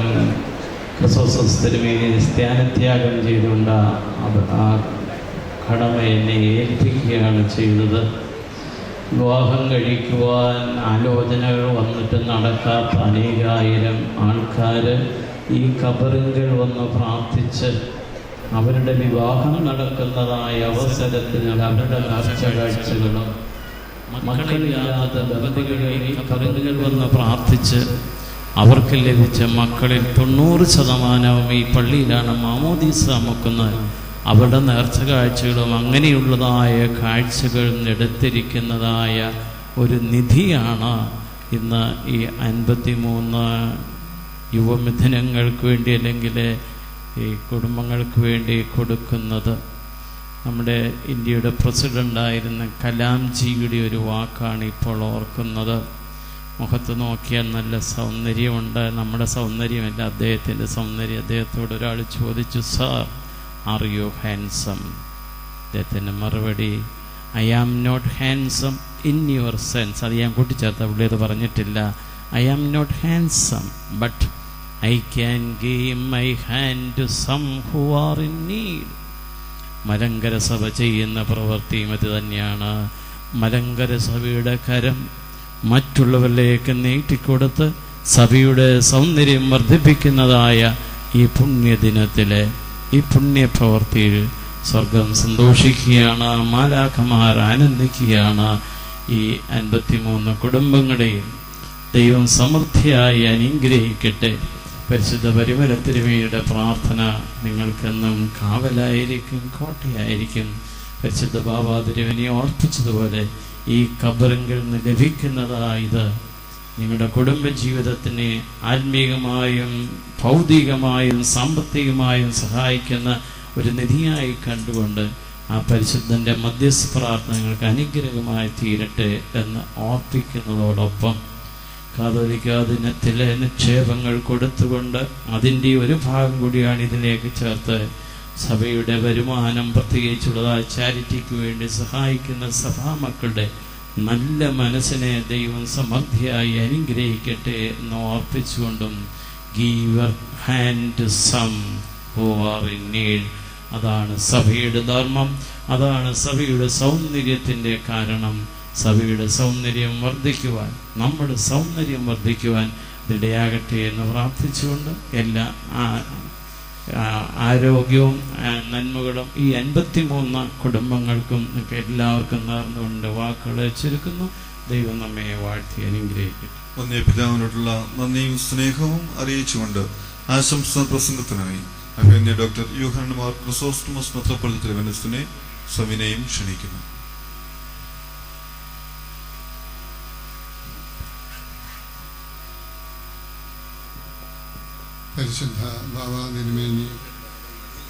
ക്രിസ്തുമസ് തിരുമേനി സ്ഥാനത്യാഗം ചെയ്തുകൊണ്ട് ആ കടമ എന്നെ ഏൽപ്പിക്കുകയാണ് ചെയ്തത്. വിവാഹം കഴിക്കുവാൻ ആലോചനകൾ വന്നിട്ട് നടക്കാത്ത അനേകായിരം ആൾക്കാർ ഈ കബറിങ്കൽ വന്ന് പ്രാർത്ഥിച്ച് അവരുടെ വിവാഹം നടക്കുന്നതായ അവസരത്തിൽ അവരുടെ നേർച്ച കാഴ്ചകളും മക്കളില്ലാത്ത ദമ്പതികളെ ഈ കബറിങ്കൽ വന്ന് പ്രാർത്ഥിച്ച് അവർക്ക് ലഭിച്ച മക്കളിൽ 90% ഈ പള്ളിയിലാണ് മാമോദീസ മുക്കുന്നത്. അവരുടെ നേർച്ച കാഴ്ചകളും അങ്ങനെയുള്ളതായ കാഴ്ചകൾ എടുത്തിരിക്കുന്നതായ ഒരു നിധിയാണ് ഇന്ന് ഈ 53 യുവമിഥുനങ്ങൾക്ക് വേണ്ടി അല്ലെങ്കിൽ ഈ കുടുംബങ്ങൾക്ക് വേണ്ടി കൊടുക്കുന്നത്. നമ്മുടെ ഇന്ത്യയുടെ പ്രസിഡൻ്റായിരുന്ന കലാംജിയുടെ ഒരു വാക്കാണ് ഇപ്പോൾ ഓർക്കുന്നത്. മുഖത്ത് നോക്കിയാൽ നല്ല സൗന്ദര്യമുണ്ട്, നമ്മുടെ സൗന്ദര്യമല്ല അദ്ദേഹത്തിൻ്റെ സൗന്ദര്യം. അദ്ദേഹത്തോട് ഒരാൾ ചോദിച്ചു, സാർ ആർ യു ഹാൻസം? അദ്ദേഹത്തിൻ്റെ മറുപടി, I am not handsome in your sense. അത് ഞാൻ കൂട്ടിച്ചേർത്ത പുള്ളി അത് പറഞ്ഞിട്ടില്ല. I am not handsome but I can give my hand to some who are in need. Malankara സഭ ചെയ്യുന്ന പ്രവൃത്തിയും അത് തന്നെയാണ്. മലങ്കര സഭയുടെ കരം മറ്റുള്ളവരിലേക്ക് നീട്ടിക്കൊടുത്ത് സഭയുടെ സൗന്ദര്യം വർദ്ധിപ്പിക്കുന്നതായ ഈ പുണ്യദിനത്തിലെ ഈ പുണ്യപ്രവൃത്തിയിൽ സ്വർഗം സന്തോഷിക്കുകയാണ്, മാലാഖമാർ ആനന്ദിക്കുകയാണ്. ഈ 53 കുടുംബങ്ങളെയും ദൈവം സമൃദ്ധിയായി അനുഗ്രഹിക്കട്ടെ. പരിശുദ്ധ പരിമല തിരുമേനിയുടെ പ്രാർത്ഥന നിങ്ങൾക്കെന്നും കാവലായിരിക്കും, കോട്ടയായിരിക്കും. പരിശുദ്ധ ബാബാ തിരുമേനി ഓർപ്പിച്ചതുപോലെ ഈ ഖബറിങ്കിൽ നിന്ന് ലഭിക്കുന്നതായത് നിങ്ങളുടെ കുടുംബജീവിതത്തിനെ ആത്മീകമായും ഭൗതികമായും സാമ്പത്തികമായും സഹായിക്കുന്ന ഒരു നിധിയായി കണ്ടുകൊണ്ട് ആ പരിശുദ്ധൻ്റെ മധ്യസ്ഥ പ്രാർത്ഥനകൾക്ക് അനുഗ്രഹമായി തീരട്ടെ എന്ന് ഓർപ്പിക്കുന്നതോടൊപ്പം കാതോലിക്ക ദിനത്തിലെ നിക്ഷേപങ്ങൾ കൊടുത്തുകൊണ്ട് അതിൻ്റെ ഒരു ഭാഗം കൂടിയാണ് ഇതിലേക്ക് ചേർത്ത് സഭയുടെ വരുമാനം പ്രത്യേകിച്ചുള്ളതായ ചാരിറ്റിക്ക് വേണ്ടി സഹായിക്കുന്ന സഭാമക്കളുടെ നല്ല മനസ്സിനെ ദൈവം സമൃദ്ധിയായി അനുഗ്രഹിക്കട്ടെ എന്ന് ഓർപ്പിച്ചുകൊണ്ടും give your hand to some who are in need. അതാണ് സഭയുടെ ധർമ്മം, അതാണ് സഭയുടെ സൗന്ദര്യത്തിൻ്റെ കാരണം. സഭയുടെ സൗന്ദര്യം വർദ്ധിക്കുവാൻ, നമ്മുടെ സൗന്ദര്യം വർദ്ധിക്കുവാൻ ഇടയാകട്ടെ എന്ന് പ്രാർത്ഥിച്ചുകൊണ്ട് എല്ലാ ആരോഗ്യവും നന്മകളും ഈ 53 കുടുംബങ്ങൾക്കും എല്ലാവർക്കും നേർന്നുകൊണ്ട് വാക്കുകളെ ചുരുക്കുന്നു. ദൈവം നമ്മെ വാഴ്ത്തി അനുഗ്രഹിക്കട്ടെ. വന്യ പിതാവിനോടുള്ള നന്ദിയും സ്നേഹവും അറിയിച്ചുകൊണ്ട് ആശംസാ പ്രസംഗത്തിനായി അഭിനന്ദ ഡോക്ടർ യൂഹാനൻ മാർ ക്രിസോസ്റ്റമസ് മെത്രാപ്പൊലീത്ത തിരുമേനിയെ സവിനയം ക്ഷണിക്കുന്നു. പരിശുദ്ധ ബാവാ തിരുമേനി,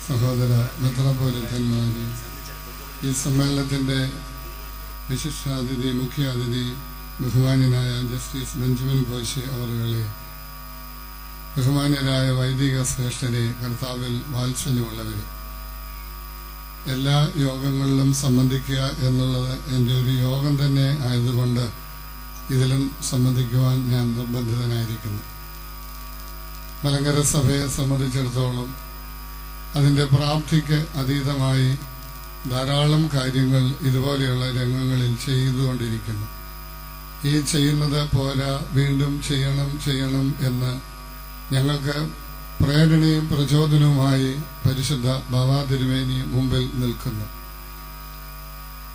സഹോദര മെത്രാപ്പൊലീത്തന്മാരെ, ഈ സമ്മേളനത്തിൻ്റെ വിശിഷ്ടാതിഥി, മുഖ്യാതിഥി ബഹുമാന്യനായ ജസ്റ്റിസ് ബെഞ്ചമിൻ കോശി അവറുകളെ, ബഹുമാന്യരായ വൈദിക ശ്രേഷ്ഠരെ, കർത്താവിൽ വാത്സല്യമുള്ളവരെ, എല്ലാ യോഗങ്ങളിലും സംബന്ധിക്കുക എന്നുള്ളത് എൻ്റെ ഒരു യോഗം തന്നെ ആയതുകൊണ്ട് ഇതിലും സംബന്ധിക്കുവാൻ ഞാൻ നിർബന്ധിതനായിരിക്കുന്നു. മലങ്കര സഭയെ സംബന്ധിച്ചിടത്തോളം അതിൻ്റെ പ്രാപ്തിക്ക് അതീതമായി ധാരാളം കാര്യങ്ങൾ ഇതുപോലെയുള്ള രംഗങ്ങളിൽ ചെയ്തുകൊണ്ടിരിക്കുന്നു. ഈ ചെയ്യുന്നത് പോരാ, വീണ്ടും ചെയ്യണം എന്ന് ഞങ്ങൾക്ക് പ്രേരണയും പ്രചോദനവുമായി പരിശുദ്ധ ബാവാ തിരുമേനി മുമ്പിൽ നിൽക്കുന്നു.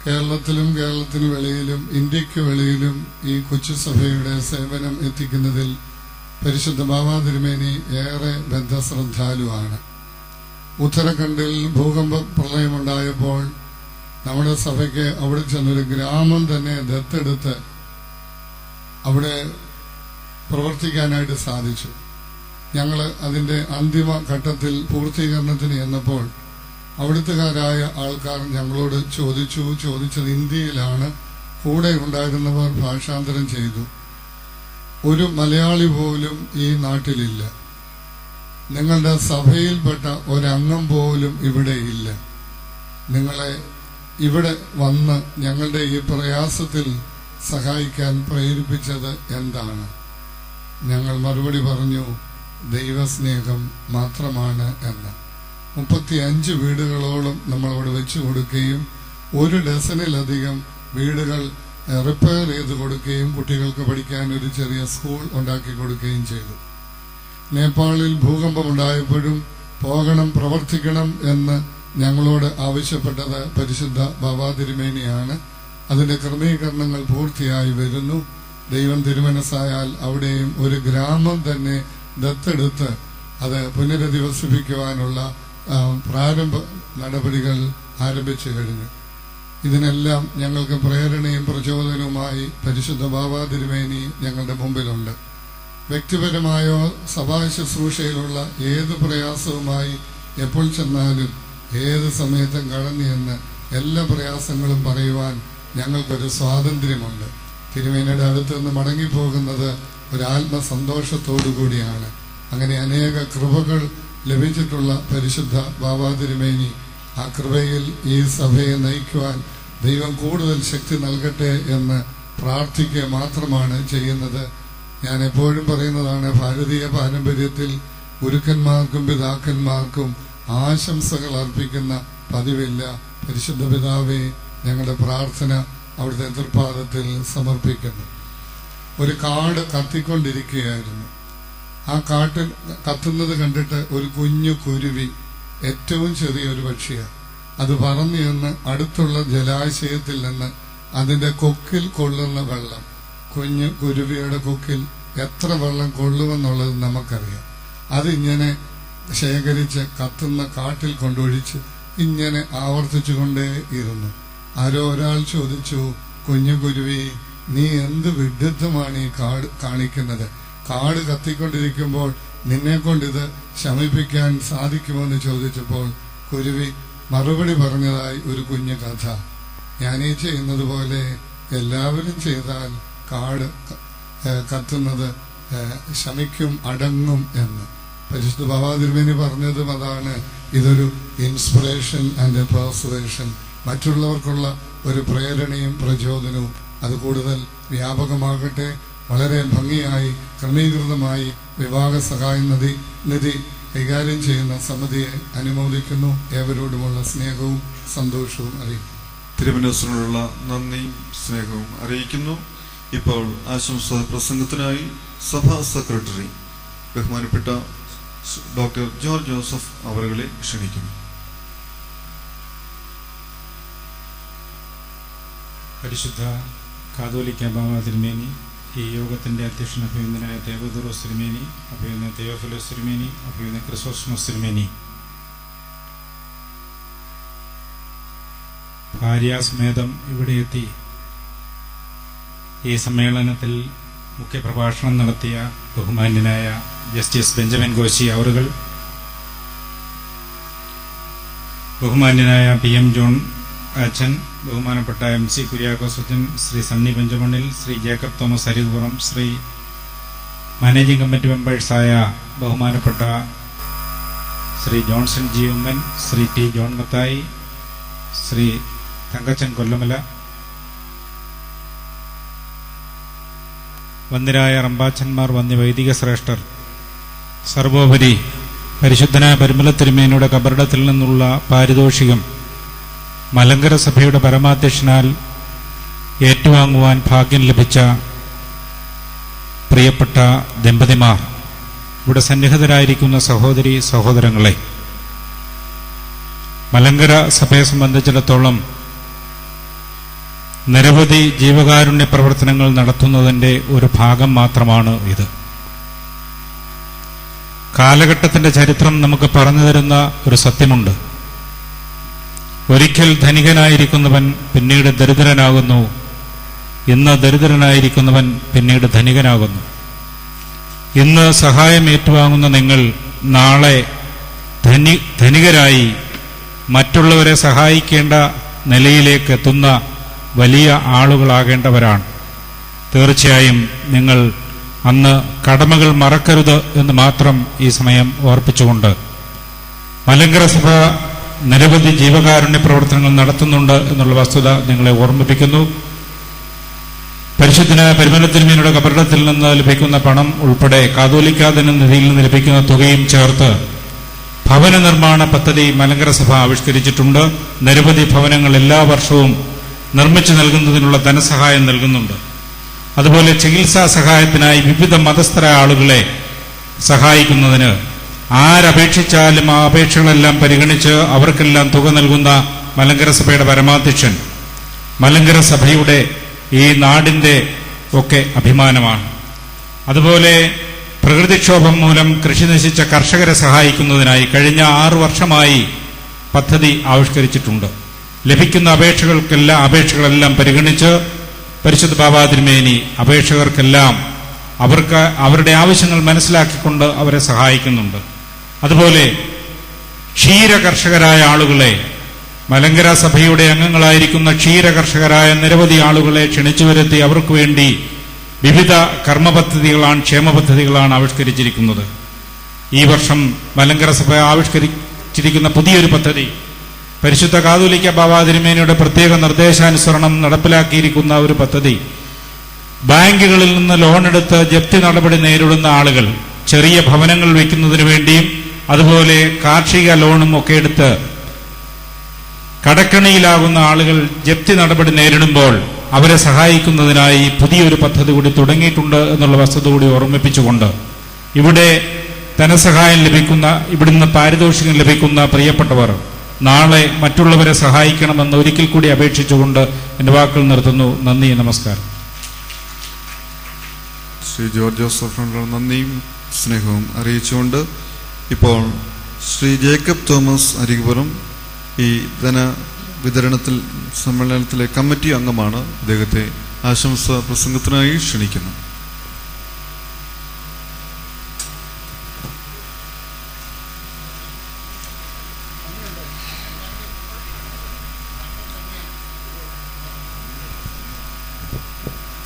കേരളത്തിലും കേരളത്തിന് വെളിയിലും ഇന്ത്യക്ക് വെളിയിലും ഈ കൊച്ചു സഭയുടെ സേവനം എത്തിക്കുന്നതിൽ പരിശുദ്ധ ബാവാ തിരുമേനി ഏറെ ബദ്ധശ്രദ്ധാലുവാണ്. ഉത്തരാഖണ്ഡിൽ ഭൂകമ്പ പ്രളയമുണ്ടായപ്പോൾ നമ്മുടെ സഭയ്ക്ക് അവിടെ ചെന്നൊരു ഗ്രാമം തന്നെ ദത്തെടുത്ത് അവിടെ പ്രവർത്തിക്കാനായിട്ട് സാധിച്ചു. ഞങ്ങൾ അതിൻ്റെ അന്തിമ ഘട്ടത്തിൽ പൂർത്തീകരണത്തിന് ചെന്നപ്പോൾ അവിടുത്തുകാരായ ആൾക്കാർ ഞങ്ങളോട് ചോദിച്ചത് ഹിന്ദിയിലാണ്. കൂടെ ഉണ്ടായിരുന്നവർ ഭാഷാന്തരം ചെയ്തു. ഒരു മലയാളി പോലും ഈ നാട്ടിലില്ല. നിങ്ങളുടെ സഭയിൽപ്പെട്ട ഒരംഗം പോലും ഇവിടെ ഇല്ല. നിങ്ങളെ ഇവിടെ വന്ന് ഞങ്ങളുടെ ഈ പ്രയാസത്തിൽ സഹായിക്കാൻ പ്രേരിപ്പിച്ചത് എന്താണ്? ഞങ്ങൾ മറുപടി പറഞ്ഞു, ദൈവസ്നേഹം മാത്രമാണ് എന്ന്. 35 വീടുകളോളം നമ്മളവിടെ വെച്ചു കൊടുക്കുകയും 1 ഡസനിലധികം വീടുകൾ റിപ്പയർ ചെയ്ത് കൊടുക്കുകയും കുട്ടികൾക്ക് പഠിക്കാൻ ഒരു ചെറിയ സ്കൂൾ ഉണ്ടാക്കി കൊടുക്കുകയും ചെയ്തു. നേപ്പാളിൽ ഭൂകമ്പമുണ്ടായപ്പോഴും പോകണം, പ്രവർത്തിക്കണം എന്ന് ഞങ്ങളോട് ആവശ്യപ്പെട്ടത് പരിശുദ്ധ ബാവാ തിരുമേനിയാണ്. അതിൻ്റെ ക്രമീകരണങ്ങൾ പൂർത്തിയായി വരുന്നു. ദൈവം തിരുമനസ്സായാൽ അവിടെയും ഒരു ഗ്രാമം തന്നെ ദത്തെടുത്ത് അത് പുനരധിവസിപ്പിക്കുവാനുള്ള പ്രാരംഭ നടപടികൾ ആരംഭിച്ചു കഴിഞ്ഞു. ഇതിനെല്ലാം ഞങ്ങൾക്ക് പ്രേരണയും പ്രചോദനവുമായി പരിശുദ്ധ ബാവാ തിരുമേനി ഞങ്ങളുടെ മുമ്പിലുണ്ട്. വ്യക്തിപരമായോ സഭാ ശുശ്രൂഷയിലുള്ള ഏത് പ്രയാസവുമായി എപ്പോൾ ചെന്നാലും ഏത് സമയത്തും കടന്നു ചെന്ന് എല്ലാ പ്രയാസങ്ങളും പറയുവാൻ ഞങ്ങൾക്കൊരു സ്വാതന്ത്ര്യമുണ്ട്. തിരുമേനിയുടെ അടുത്ത് നിന്ന് മടങ്ങിപ്പോകുന്നത് ഒരു ആത്മസന്തോഷത്തോടു കൂടിയാണ്. അങ്ങനെ അനേക കൃപകൾ ലഭിച്ചിട്ടുള്ള പരിശുദ്ധ ബാവാ തിരുമേനി, ആ കൃപയിൽ ഈ സഭയെ നയിക്കുവാൻ ദൈവം കൂടുതൽ ശക്തി നൽകട്ടെ എന്ന് പ്രാർത്ഥിക്കുക മാത്രമാണ് ചെയ്യുന്നത്. ഞാൻ എപ്പോഴും പറയുന്നതാണ്, ഭാരതീയ പാരമ്പര്യത്തിൽ ഗുരുക്കന്മാർക്കും പിതാക്കന്മാർക്കും ആശംസകൾ അർപ്പിക്കുന്ന പതിവില്ല. പരിശുദ്ധ പിതാവേ, ഞങ്ങളുടെ പ്രാർത്ഥന അവിടുത്തെ തൃപ്പാദത്തിൽ സമർപ്പിക്കുന്നു. ഒരു കാട് കത്തിക്കൊണ്ടിരിക്കുകയായിരുന്നു. ആ കാട്ടിൽ കത്തുന്നത് കണ്ടിട്ട് ഒരു കുഞ്ഞു കുരുവി, ഏറ്റവും ചെറിയൊരു പക്ഷിയാണ്, അത് പറന്നു ചെന്ന് അടുത്തുള്ള ജലാശയത്തിൽ നിന്ന് അതിൻ്റെ കൊക്കിൽ കൊള്ളുന്ന വെള്ളം, കുഞ്ഞു കുരുവിയുടെ കൊക്കിൽ എത്ര വെള്ളം കൊള്ളുമെന്നുള്ളത് നമുക്കറിയാം. അതിങ്ങനെ ശേഖരിച്ച് കത്തുന്ന കാട്ടിൽ കൊണ്ടൊഴിച്ച് ഇങ്ങനെ ആവർത്തിച്ചുകൊണ്ടേ ഇരുന്നു. ആരോ ഒരാൾ ചോദിച്ചു, കുഞ്ഞു കുരുവി, നീ എന്ത് വിഡ്ഢിത്തമാണ് ഈ കാണിക്കുന്നത്? കാട് കത്തിക്കൊണ്ടിരിക്കുമ്പോൾ നിന്നെ കൊണ്ടിത് ശമിപ്പിക്കാൻ സാധിക്കുമോ എന്ന് ചോദിച്ചപ്പോൾ കുരുവി മറുപടി പറഞ്ഞതായി ഒരു കുഞ്ഞു കഥ. ഞാനീ ചെയ്യുന്നത് പോലെ എല്ലാവരും ചെയ്താൽ കാട് കത്തുന്നത് ശമിക്കും, അടങ്ങും എന്ന്. പരിശുദ്ധ ബാവാ തിരുമേനി പറഞ്ഞതും അതാണ്. ഇതൊരു ഇൻസ്പിറേഷൻ ആൻഡ് പെർസുവേഷൻ, മറ്റുള്ളവർക്കുള്ള ഒരു പ്രേരണയും പ്രചോദനവും. അത് കൂടുതൽ വ്യാപകമാകട്ടെ. വളരെ ഭംഗിയായി ക്രമീകൃതമായി വിവാഹ സഹായ നിധി കൈകാര്യം ചെയ്യുന്ന സമിതിയെ അനുമോദിക്കുന്നു. ഏവരോടുമുള്ള സ്നേഹവും സന്തോഷവും അറിയിക്കുന്നു. തിരുമനസിനോടുള്ള നന്ദിയും സ്നേഹവും അറിയിക്കുന്നു. ഇപ്പോൾ ആശംസാ പ്രസംഗത്തിനായി സഭാ സെക്രട്ടറി ബഹുമാനപ്പെട്ട ഡോക്ടർ ജോർജ് ജോസഫ് അവരെ ക്ഷണിക്കുന്നു. പരിശുദ്ധ കാതോലിക്ക ബാവ തിരുമേനി, ഈ യോഗത്തിൻ്റെ അധ്യക്ഷൻ അഭിനന്ദനായ തേവദൂറോസ് തിരുമേനി, അഭിനന്ദന തെയോഫിലോസ് തിരുമേനി, അഭിനന്ദന ക്രിസോസ്റ്റമോസ് തിരുമേനി, ഭാര്യാസമേതം ഇവിടെ എത്തി ഈ സമ്മേളനത്തിൽ മുഖ്യപ്രഭാഷണം നടത്തിയ ബഹുമാന്യനായ ജസ്റ്റിസ് ബെഞ്ചമിൻ കോശി അവറുകൾ, ബഹുമാന്യനായ PM ജോൺ അച്ഛൻ, ബഹുമാനപ്പെട്ട MC കുര്യാക്കോസ് അച്ഛൻ, ശ്രീ സണ്ണി ബെഞ്ചമണിൽ, Shri Jacob Thomas Arikupuram, Shri managing committee മെമ്പേഴ്സായ ബഹുമാനപ്പെട്ട Shri Johnson G. Oommen, Shri T. John Mathai, Shri Thankachan Kollamala, വന്ദ്യരായ റമ്പാച്ചന്മാർ, വന്യ വൈദിക ശ്രേഷ്ഠർ, സർവോപരി പരിശുദ്ധനായ പരിമല തിരുമേനിയുടെ കബറിടത്തിൽ നിന്നുള്ള പാരിതോഷികം മലങ്കര സഭയുടെ പരമാധ്യക്ഷനാൽ ഏറ്റുവാങ്ങുവാൻ ഭാഗ്യം ലഭിച്ച പ്രിയപ്പെട്ട ദമ്പതിമാർ, ഇവിടെ സന്നിഹിതരായിരിക്കുന്ന സഹോദരി സഹോദരങ്ങളെ, മലങ്കര സഭയെ സംബന്ധിച്ചിടത്തോളം നിരവധി ജീവകാരുണ്യ പ്രവർത്തനങ്ങൾ നടത്തുന്നതിൻ്റെ ഒരു ഭാഗം മാത്രമാണ് ഇത്. കാലഘട്ടത്തിന്റെ ചരിത്രം നമുക്ക് പറഞ്ഞു തരുന്ന ഒരു സത്യമുണ്ട്. ഒരിക്കൽ ധനികനായിരിക്കുന്നവൻ പിന്നീട് ദരിദ്രനാകുന്നു, ഇന്ന് ദരിദ്രനായിരിക്കുന്നവൻ പിന്നീട് ധനികനാകുന്നു. ഇന്ന് സഹായം ഏറ്റുവാങ്ങുന്ന നിങ്ങൾ നാളെ ധനികരായി മറ്റുള്ളവരെ സഹായിക്കേണ്ട നിലയിലേക്ക് എത്തുന്ന വലിയ ആളുകളാകേണ്ടവരാണ്. തീർച്ചയായും നിങ്ങൾ അന്ന് കടമകൾ മറക്കരുത് എന്ന് മാത്രം ഈ സമയം ഓർപ്പിച്ചുകൊണ്ട്, മലങ്കര സഭ നിരവധി ജീവകാരുണ്യ പ്രവർത്തനങ്ങൾ നടത്തുന്നുണ്ട് എന്നുള്ള വസ്തുത നിങ്ങളെ ഓർമ്മിപ്പിക്കുന്നു. പരിശുദ്ധനായ പരിമല തിരുമേനിയുടെ കബറിടത്തിൽ നിന്ന് ലഭിക്കുന്ന പണം ഉൾപ്പെടെ കാതോലിക്ക നിധിയിൽ നിന്ന് ലഭിക്കുന്ന തുകയും ചേർത്ത് ഭവന നിർമ്മാണ പദ്ധതി മലങ്കര സഭ ആവിഷ്കരിച്ചിട്ടുണ്ട്. നിരവധി ഭവനങ്ങൾ എല്ലാ വർഷവും നിർമ്മിച്ചു നൽകുന്നതിനുള്ള ധനസഹായം നൽകുന്നുണ്ട്. അതുപോലെ ചികിത്സാ സഹായത്തിനായി വിവിധ മതസ്ഥരായ ആളുകളെ സഹായിക്കുന്നതിന് ആരപേക്ഷിച്ചാലും ആ അപേക്ഷകളെല്ലാം പരിഗണിച്ച് അവർക്കെല്ലാം തുക നൽകുന്ന മലങ്കര സഭയുടെ പരമാധ്യക്ഷൻ മലങ്കര സഭയുടെ ഈ നാടിന്റെ ഒക്കെ അഭിമാനമാണ്. അതുപോലെ പ്രകൃതിക്ഷോഭം മൂലം കൃഷി നശിച്ച കർഷകരെ സഹായിക്കുന്നതിനായി കഴിഞ്ഞ 6 വർഷമായി പദ്ധതി ആവിഷ്കരിച്ചിട്ടുണ്ട്. ലഭിക്കുന്ന അപേക്ഷകളെല്ലാം പരിഗണിച്ച് പരിശുദ്ധ ബാബാ തിരുമേനി അപേക്ഷകർക്കെല്ലാം അവരുടെ ആവശ്യങ്ങൾ മനസ്സിലാക്കിക്കൊണ്ട് അവരെ സഹായിക്കുന്നുണ്ട്. അതുപോലെ ക്ഷീര കർഷകരായ ആളുകളെ, മലങ്കര സഭയുടെ അംഗങ്ങളായിരിക്കുന്ന ക്ഷീര കർഷകരായ നിരവധി ആളുകളെ ക്ഷണിച്ചു വരുത്തി അവർക്ക് വേണ്ടി വിവിധ കർമ്മപദ്ധതികളാണ്, ക്ഷേമ പദ്ധതികളാണ് ആവിഷ്കരിച്ചിരിക്കുന്നത്. ഈ വർഷം മലങ്കര സഭ ആവിഷ്കരിച്ചിരിക്കുന്ന പുതിയൊരു പദ്ധതി, പരിശുദ്ധ കാതോലിക്ക ബാബാ തിരുമേനിയുടെ പ്രത്യേക നിർദ്ദേശാനുസരണം നടപ്പിലാക്കിയിരിക്കുന്ന ഒരു പദ്ധതി, ബാങ്കുകളിൽ നിന്ന് ലോൺ എടുത്ത് ജപ്തി നടപടി നേരിടുന്ന ആളുകൾ ചെറിയ ഭവനങ്ങൾ വയ്ക്കുന്നതിന് വേണ്ടിയും അതുപോലെ കാർഷിക ലോണും ഒക്കെ എടുത്ത് കടക്കണിയിലാകുന്ന ആളുകൾ ജപ്തി നടപടി നേരിടുമ്പോൾ അവരെ സഹായിക്കുന്നതിനായി പുതിയൊരു പദ്ധതി കൂടി തുടങ്ങിയിട്ടുണ്ട് എന്നുള്ള വസ്തുത കൂടി ഓർമ്മിപ്പിച്ചുകൊണ്ട്, ഇവിടെ ധനസഹായം ലഭിക്കുന്ന, ഇവിടുന്ന് പാരിതോഷികം ലഭിക്കുന്ന പ്രിയപ്പെട്ടവർ നാളെ മറ്റുള്ളവരെ സഹായിക്കണമെന്ന് ഒരിക്കൽ കൂടി അപേക്ഷിച്ചുകൊണ്ട് എന്റെ വാക്കുകൾ നിർത്തുന്നു. നന്ദി, നമസ്കാരം. ശ്രീ ജോർജ് ജോസഫിനുള്ള നന്ദിയും സ്നേഹവും അറിയിച്ചുകൊണ്ട് ഇപ്പോൾ ശ്രീ ജേക്കബ് തോമസ് അരികുപുറം ഈ ധന വിതരണത്തിൽ സമ്മേളനത്തിലെ കമ്മിറ്റി അംഗമാണ്. അദ്ദേഹത്തെ ആശംസ പ്രസംഗത്തിനായി ക്ഷണിക്കുന്നു.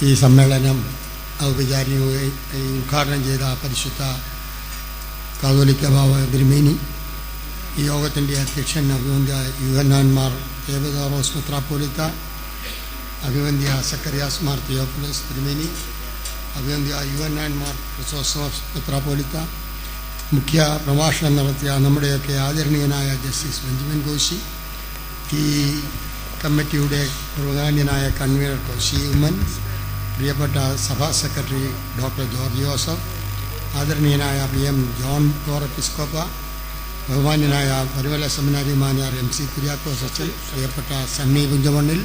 ഈ സമ്മേളനം ഔപചാരികമായി ഉദ്ഘാടനം ചെയ്ത പരിശുദ്ധ കാതോലിക്ക ബാബ തിരുമേനി, ഈ യോഗത്തിൻ്റെ അധ്യക്ഷൻ അഭിവന്ദ്യ യൂഹന്നാൻമാർ തേവദോറോസ് മെത്രാപ്പോലിത്ത, അഭിവന്ദ്യ സക്കറിയാസ് മാർ തിയോഫിലോസ് തിരുമേനി, അഭിവന്ദ്യ യൂഹന്നാൻമാർ ക്രിസോസ്റ്റമോസ് മെത്രാപ്പോലിത്ത, മുഖ്യ പ്രഭാഷണം നടത്തിയ നമ്മുടെയൊക്കെ ആദരണീയനായ ജസ്റ്റിസ് ബെഞ്ചമിൻ കോശി, ഈ കമ്മിറ്റിയുടെ പ്രധാന്യനായ കൺവീനർ കോശി ഉമ്മൻ, പ്രിയപ്പെട്ട സഭാ സെക്രട്ടറി ഡോക്ടർ ജോർജ് ജോസഫ്, ആദരണീയനായ PM ജോൺ കോർ എപ്പിസ്കോപ്പ, ബഹുമാന്യനായ പരിമല സെമിനാരി മാന്യാർ MC കുര്യാക്കോസ് അച്ഛൻ, പ്രിയപ്പെട്ട സണ്ണി പുഞ്ചമണ്ണിൽ,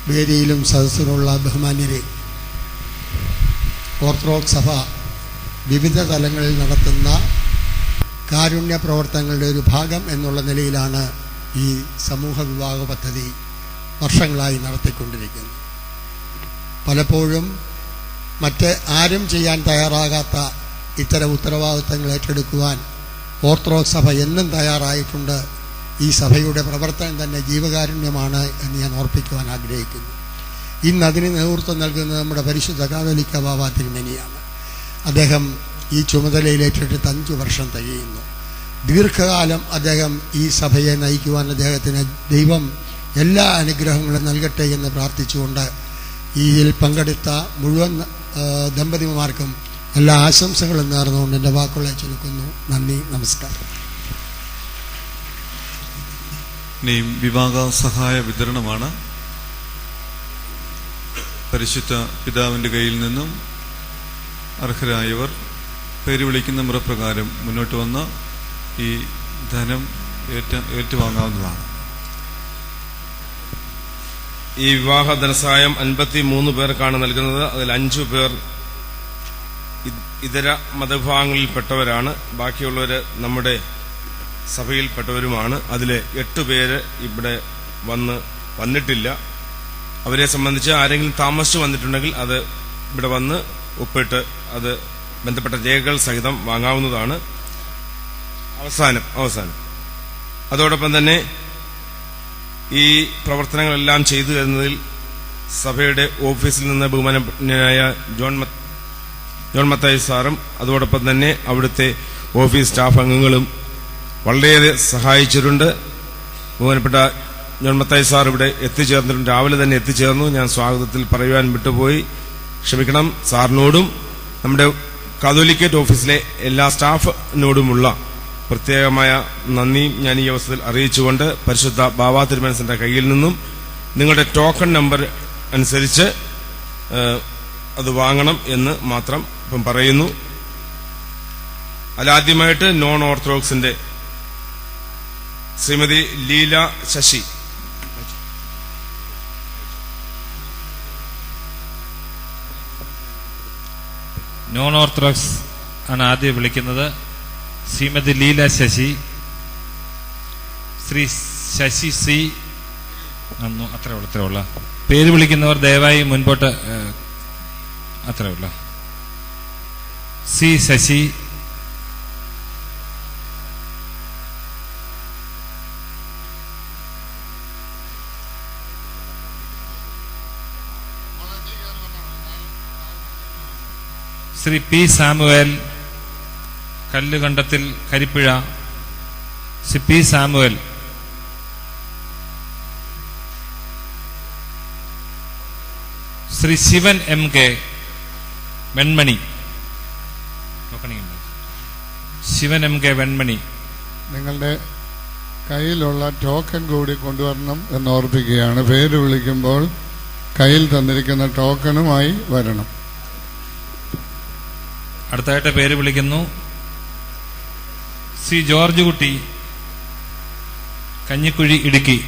വേദിയിലും സദസ്സിലുള്ള ബഹുമാന്യരെ, ഓർത്തഡോക്സ് സഭ വിവിധ തലങ്ങളിൽ നടത്തുന്ന കാരുണ്യ പ്രവർത്തനങ്ങളുടെ ഒരു ഭാഗം എന്നുള്ള നിലയിലാണ് ഈ സമൂഹ വിവാഹ പദ്ധതി വർഷങ്ങളായി നടത്തിക്കൊണ്ടിരിക്കുന്നത്. പലപ്പോഴും മറ്റ് ആരും ചെയ്യാൻ തയ്യാറാകാത്ത ഇത്തരം ഉത്തരവാദിത്തങ്ങൾ ഏറ്റെടുക്കുവാൻ ഓർത്തഡോക്സ് സഭ എന്നും തയ്യാറായിട്ടുണ്ട്. ഈ സഭയുടെ പ്രവർത്തനം തന്നെ ജീവകാരുണ്യമാണ് എന്ന് ഞാൻ ഓർപ്പിക്കുവാൻ ആഗ്രഹിക്കുന്നു. ഇന്ന് അതിന് നേതൃത്വം നൽകുന്നത് നമ്മുടെ പരിശുദ്ധ കാതോലിക്ക ബാവ തിരുമേനിയാണ്. അദ്ദേഹം ഈ ചുമതലയിലേറ്റിട്ട് 5 വർഷം തികയുന്നു. ദീർഘകാലം അദ്ദേഹം ഈ സഭയെ നയിക്കുവാൻ അദ്ദേഹത്തിന് ദൈവം എല്ലാ അനുഗ്രഹങ്ങളും നൽകട്ടെ എന്ന് പ്രാർത്ഥിച്ചുകൊണ്ട് ഇതിൽ പങ്കെടുത്ത മുഴുവൻ ദമ്പതിമാർക്കും എല്ലാ ആശംസകളും നേർന്നുകൊണ്ട് എൻ്റെ വാക്കുകളെ ചുരുക്കുന്നു. നന്ദി, നമസ്കാരം. ഇനിയും വിവാഹ സഹായ വിതരണമാണ്. പരിശുദ്ധ പിതാവിൻ്റെ കയ്യിൽ നിന്നും അർഹരായവർ പേര് വിളിക്കുന്ന മുറപ്രകാരം മുന്നോട്ട് വന്ന ഈ ധനം ഏറ്റുവാങ്ങാവുന്നതാണ്. ഈ വിവാഹ ധനസഹായം 53 പേർക്കാണ് നൽകുന്നത്. അതിൽ 5 പേർ ഇതര മതവിഭാഗങ്ങളിൽപ്പെട്ടവരാണ്. ബാക്കിയുള്ളവർ നമ്മുടെ സഭയിൽപ്പെട്ടവരുമാണ്. അതിൽ 8 പേര് ഇവിടെ വന്നിട്ടില്ല. അവരെ സംബന്ധിച്ച് ആരെങ്കിലും താമസിച്ച് വന്നിട്ടുണ്ടെങ്കിൽ അത് ഇവിടെ വന്ന് ഒപ്പിട്ട് അത് ബന്ധപ്പെട്ട രേഖകൾ സഹിതം വാങ്ങാവുന്നതാണ്. അവസാനം അതോടൊപ്പം തന്നെ ഈ പ്രവർത്തനങ്ങളെല്ലാം ചെയ്തു തരുന്നതിൽ സഭയുടെ ഓഫീസിൽ നിന്ന് ബഹുമാനനായ ജോൺ മത്തായി സാറും അതോടൊപ്പം തന്നെ അവിടുത്തെ ഓഫീസ് സ്റ്റാഫ് അംഗങ്ങളും വളരെയേറെ സഹായിച്ചിട്ടുണ്ട്. ബഹുമാനപ്പെട്ട ജോൺ മത്തായി സാർ ഇവിടെ എത്തിച്ചേർന്നിട്ടുണ്ട്. രാവിലെ തന്നെ എത്തിച്ചേർന്നു. ഞാൻ സ്വാഗതത്തിൽ പറയുവാൻ വിട്ടുപോയി, ക്ഷമിക്കണം. സാറിനോടും നമ്മുടെ കാതോലിക്കേറ്റ് ഓഫീസിലെ എല്ലാ സ്റ്റാഫിനോടുമുള്ള പ്രത്യേകമായ നന്ദി ഞാൻ ഈ അവസരത്തിൽ അറിയിച്ചുകൊണ്ട് പരിശുദ്ധ ബാവ തിരുമനസിന്റെ കയ്യിൽ നിന്നും നിങ്ങളുടെ ടോക്കൺ നമ്പർ അനുസരിച്ച് അത് വാങ്ങണം എന്ന് മാത്രം ഇപ്പം പറയുന്നു. അതിലാദ്യമായിട്ട് നോൺ ഓർത്തഡോക്സിന്റെ ശ്രീമതി ലീല ശശി. നോൺ ഓർത്തഡോക്സ് ആണ് ആദ്യം വിളിക്കുന്നത്. ശ്രീമതി ലീല ശശി, ശ്രീ ശശി സി. അത്രയുള്ള പേര് വിളിക്കുന്നവർ ദയവായി മുൻപോട്ട്. അത്രയുള്ള C Sasi, Shri P Samuel, Kallukandathil Karippuzha. Shri P Samuel, Shri Sivan MK Venmani. Sivan MK Venmani. നിങ്ങളുടെ കയ്യിലുള്ള ടോക്കൺ കൂടി കൊണ്ടുവരണം എന്ന് ഓർപ്പിക്കുകയാണ്. പേര് വിളിക്കുമ്പോൾ കയ്യിൽ തന്നിരിക്കുന്ന ടോക്കണുമായി വരണം. അടുത്തായിട്ട് പേര് വിളിക്കുന്നു ശ്രീ ജോർജ് കുട്ടി, കഞ്ഞിക്കുഴി, ഇടുക്കി.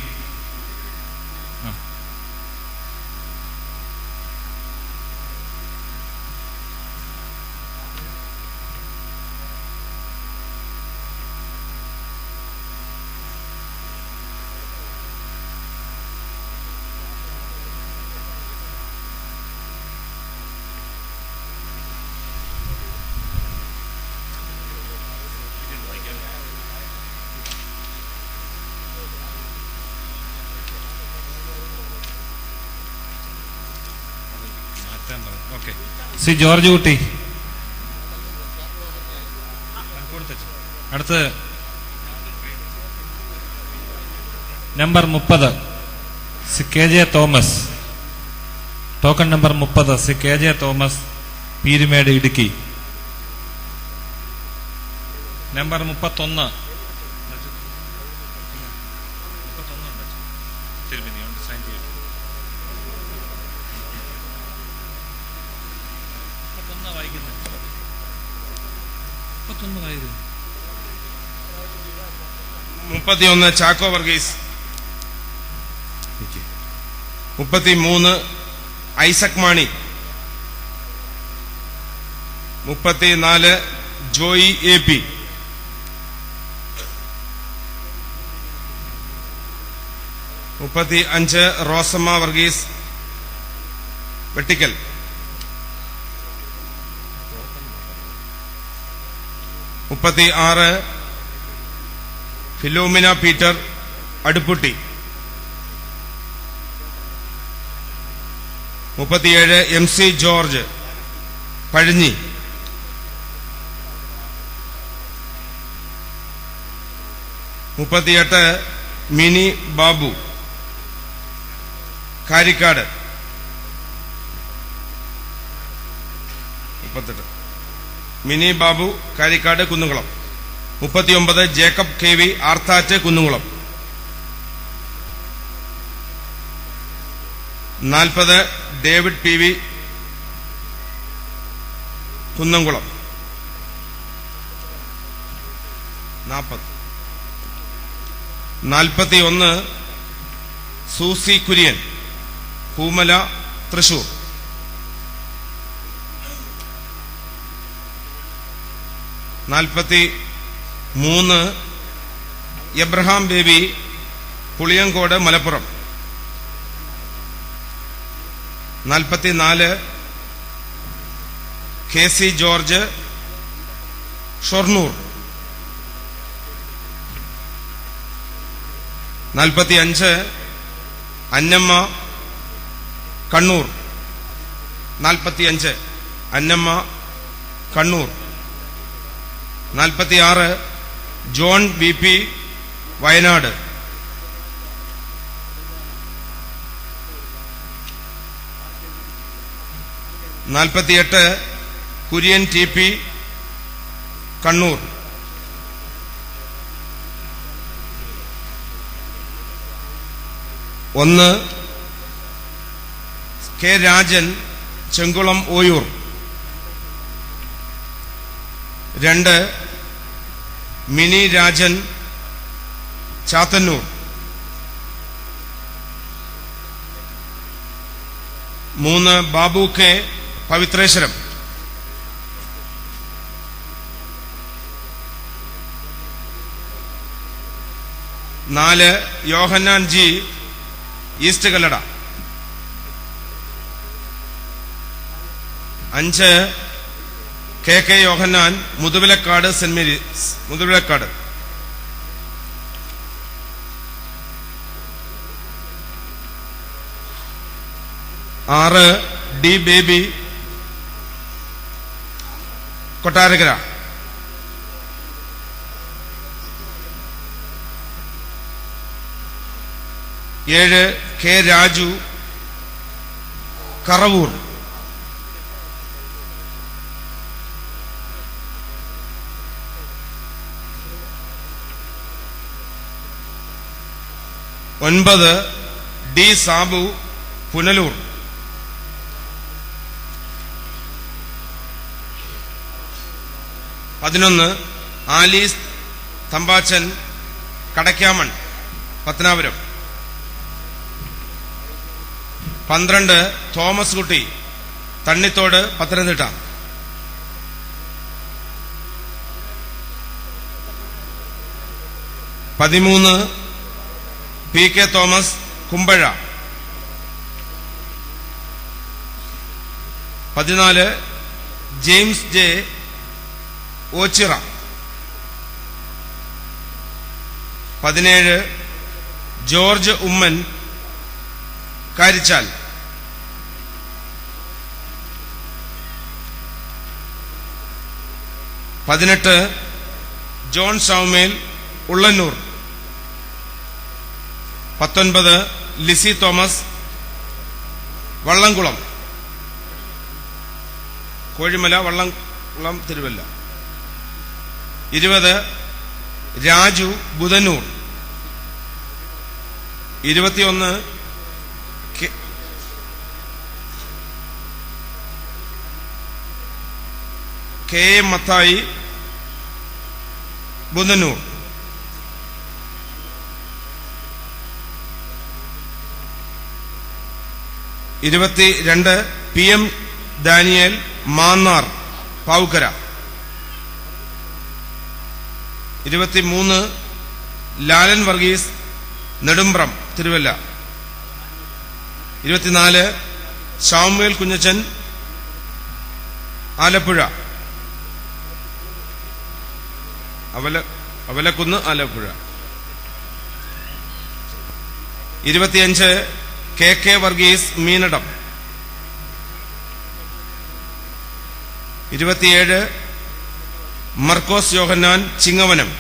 ശ്രീ ജോർജ് കുട്ടി. അടുത്ത് number 30 Shri KJ Thomas. Token number 30 Shri KJ Thomas, Peermade, Idukki. Number 31 31 31 Chacko Varghese, 33 Isaac Mani, 34 Joy AP, 35 Rosamma Varghese Vettikkal, 36 Philomina Peter Aduputty, 37 MC George Pazhanji, 38 Mini Babu Karikkad, 38 Mini Babu Karikkad Kunnukulam, 39 Jacob KV Arthat Kunnukulam, 40 David PV Kunnamkulam, 41 Susie Kurian Poomala Thrissur, 43 Abraham Baby Puliyankode Malappuram, 44 KC George Shoranur, 45 Annamma Kannur, 45 Annamma Kannur, 46 John BP Wayanad, 48 Kurian TP Kannur, 1 K Rajan Chengulam Oyoor, 2 Mini Rajan Chathannoor, 3 Babu K Pavithreswaram, 4 Yohannan G east Kallada, 5 KK Yohannan Muthuvilakkad saint Mary's Muthuvilakkad, 6 D Baby Kottarakkara, 7 K Raju Karavoor, 9 D Sabu Punalur, 11 Alice Thampachan Kadakkamon Pathanapuram, 12 Thomas Kutty Thannithode Pathanamthitta, 13 PK Thomas Kumbazha, 14 James J Oachira, 17 George Oommen Karichal, 18 John Samuel Ullannoor, 19 Lizzy Thomas Vallamkulam Kozhimala Vallamkulam Thiruvalla, 20 Raju Budhanoor, 21 KA Mathai Budhanoor, 22 PM Daniel Mannar Pavukkara. 23 Lalan Varghese Nedumpram Thiruvalla. 24 Samuel Kunjachan Alappuzha Avalakkunnu Alappuzha. 25 KK Varghese Meenadam. 27 Markose Yohannan Chingavanam.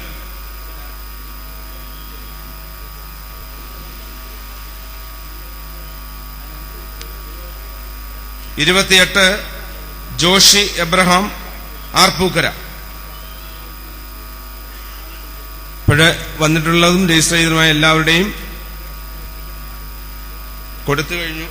28 Joshy Abraham Arpookara. ഇപ്പോഴ് വന്നിട്ടുള്ളതും register ചെയ്തതുമായ എല്ലാവരുടെയും കൊടുത്തു കഴിഞ്ഞു.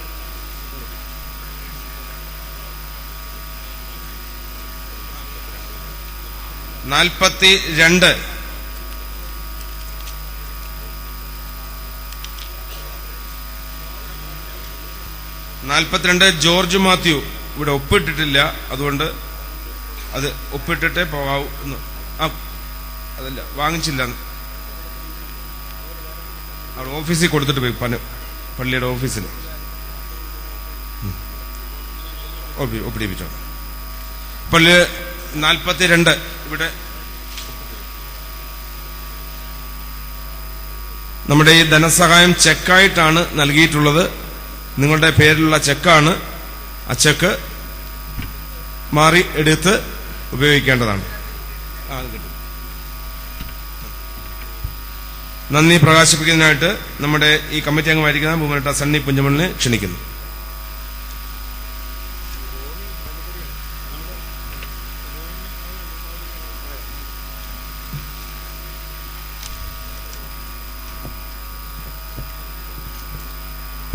നാൽപ്പത്തിരണ്ട് George Mathew ഇവിടെ ഒപ്പിട്ടിട്ടില്ല, അതുകൊണ്ട് അത് ഒപ്പിട്ടിട്ടേ പോകാവൂ. അതല്ല, വാങ്ങിച്ചില്ല, അവിടെ ഓഫീസിൽ കൊടുത്തിട്ട് പോയി, പള്ളിയുടെ ഓഫീസിൽ ഒപ്പിടിപ്പിച്ചോ. പള്ളി 42 ഇവിടെ നമ്മുടെ ഈ ധനസഹായം ചെക്കായിട്ടാണ് നൽകിയിട്ടുള്ളത്. നിങ്ങളുടെ പേരിലുള്ള ചെക്കാണ്. ആ ചെക്ക് മാറി എടുത്ത് ഉപയോഗിക്കേണ്ടതാണ്. നന്ദി പ്രകാശിപ്പിക്കുന്നതിനായിട്ട് നമ്മുടെ ഈ കമ്മിറ്റി അംഗമായിരിക്കുന്ന ബഹുമാനപ്പെട്ട സണ്ണി പുഞ്ചമണ്ണിനെ ക്ഷണിക്കുന്നു.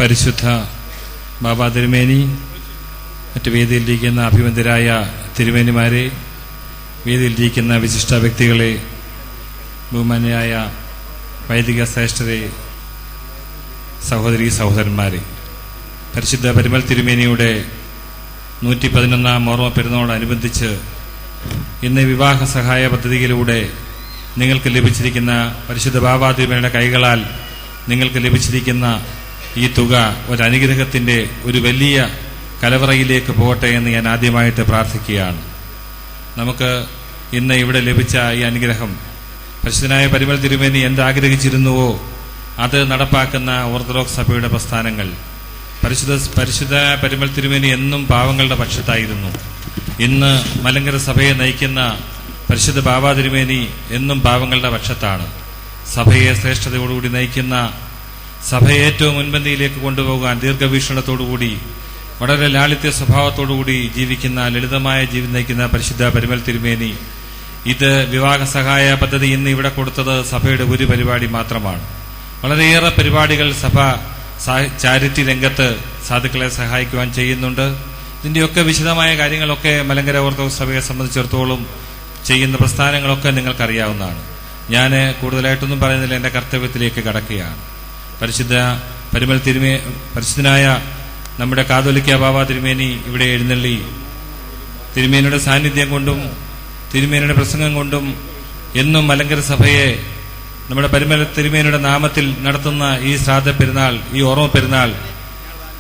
പരിശുദ്ധ ബാബ തിരുമേനി, മറ്റ് വേദിയിലിരിക്കുന്ന അഭിമന്യരായ തിരുമേനിമാരെ, വേദിയിലിരിക്കുന്ന വിശിഷ്ട വ്യക്തികളെ, ബഹുമാന്യരായ വൈദിക ശ്രേഷ്ഠരെ, സഹോദരീ സഹോദരന്മാരെ, പരിശുദ്ധ പരിമൽ തിരുമേനിയുടെ 111 ഓർമ്മ പെരുന്നാളോടനുബന്ധിച്ച് ഇന്ന് വിവാഹ സഹായ പദ്ധതിയിലൂടെ നിങ്ങൾക്ക് ലഭിച്ചിരിക്കുന്ന പരിശുദ്ധ ബാബ തിരുമേനിയുടെ കൈകളാൽ നിങ്ങൾക്ക് ലഭിച്ചിരിക്കുന്ന ഈ തുക ഒരു അനുഗ്രഹത്തിന്റെ ഒരു വലിയ കലവറയിലേക്ക് പോകട്ടെ എന്ന് ഞാൻ ആദ്യമായിട്ട് പ്രാർത്ഥിക്കുകയാണ്. നമുക്ക് ഇന്ന് ഇവിടെ ലഭിച്ച ഈ അനുഗ്രഹം പരിശുദ്ധനായ പരിമൽ തിരുമേനി എന്താഗ്രഹിച്ചിരുന്നുവോ അത് നടപ്പാക്കുന്ന ഓർത്തഡോക്സ് സഭയുടെ പ്രസ്ഥാനങ്ങൾ. പരിശുദ്ധ പരിമൽ തിരുമേനി എന്നും പാവങ്ങളുടെ പക്ഷത്തായിരുന്നു. ഇന്ന് മലങ്കര സഭയെ നയിക്കുന്ന പരിശുദ്ധ ബാബ തിരുമേനി എന്നും പാവങ്ങളുടെ പക്ഷത്താണ്. സഭയെ ശ്രേഷ്ഠതയോടുകൂടി നയിക്കുന്ന, സഭയെ ഏറ്റവും മുൻപന്തിയിലേക്ക് കൊണ്ടുപോകാൻ ദീർഘവീക്ഷണത്തോടുകൂടി വളരെ ലാളിത്യ സ്വഭാവത്തോടുകൂടി ജീവിക്കുന്ന, ലളിതമായ ജീവിതം നയിക്കുന്ന പരിശുദ്ധ പരിമൽ തിരുമേനി ഇത് വിവാഹ സഹായ പദ്ധതി ഇന്ന് ഇവിടെ കൊടുത്തത് സഭയുടെ ഒരു പരിപാടി മാത്രമാണ്. വളരെയേറെ പരിപാടികൾ സഭ ചാരിറ്റി രംഗത്ത് സാധുക്കളെ സഹായിക്കുവാൻ ചെയ്യുന്നുണ്ട്. ഇതിന്റെയൊക്കെ വിശദമായ കാര്യങ്ങളൊക്കെ മലങ്കര ഓർത്തഡോക്സ് സഭയെ സംബന്ധിച്ചിടത്തോളം ചെയ്യുന്ന പ്രസ്ഥാനങ്ങളൊക്കെ നിങ്ങൾക്കറിയാവുന്നതാണ്. ഞാൻ കൂടുതലായിട്ടൊന്നും പറയുന്നില്ല, എന്റെ കർത്തവ്യത്തിലേക്ക് കടക്കുകയാണ്. പരിശുദ്ധനായ നമ്മുടെ കാതോലിക്ക ബാബ തിരുമേനി ഇവിടെ എഴുന്നള്ളി തിരുമേനിയുടെ സാന്നിധ്യം കൊണ്ടും തിരുമേനിയുടെ പ്രസംഗം കൊണ്ടും എന്നും മലങ്കര സഭയെ നമ്മുടെ പരിമല തിരുമേനിയുടെ നാമത്തിൽ നടത്തുന്ന ഈ ശ്രാദ്ധ പെരുന്നാൾ, ഈ ഓർമ്മ പെരുന്നാൾ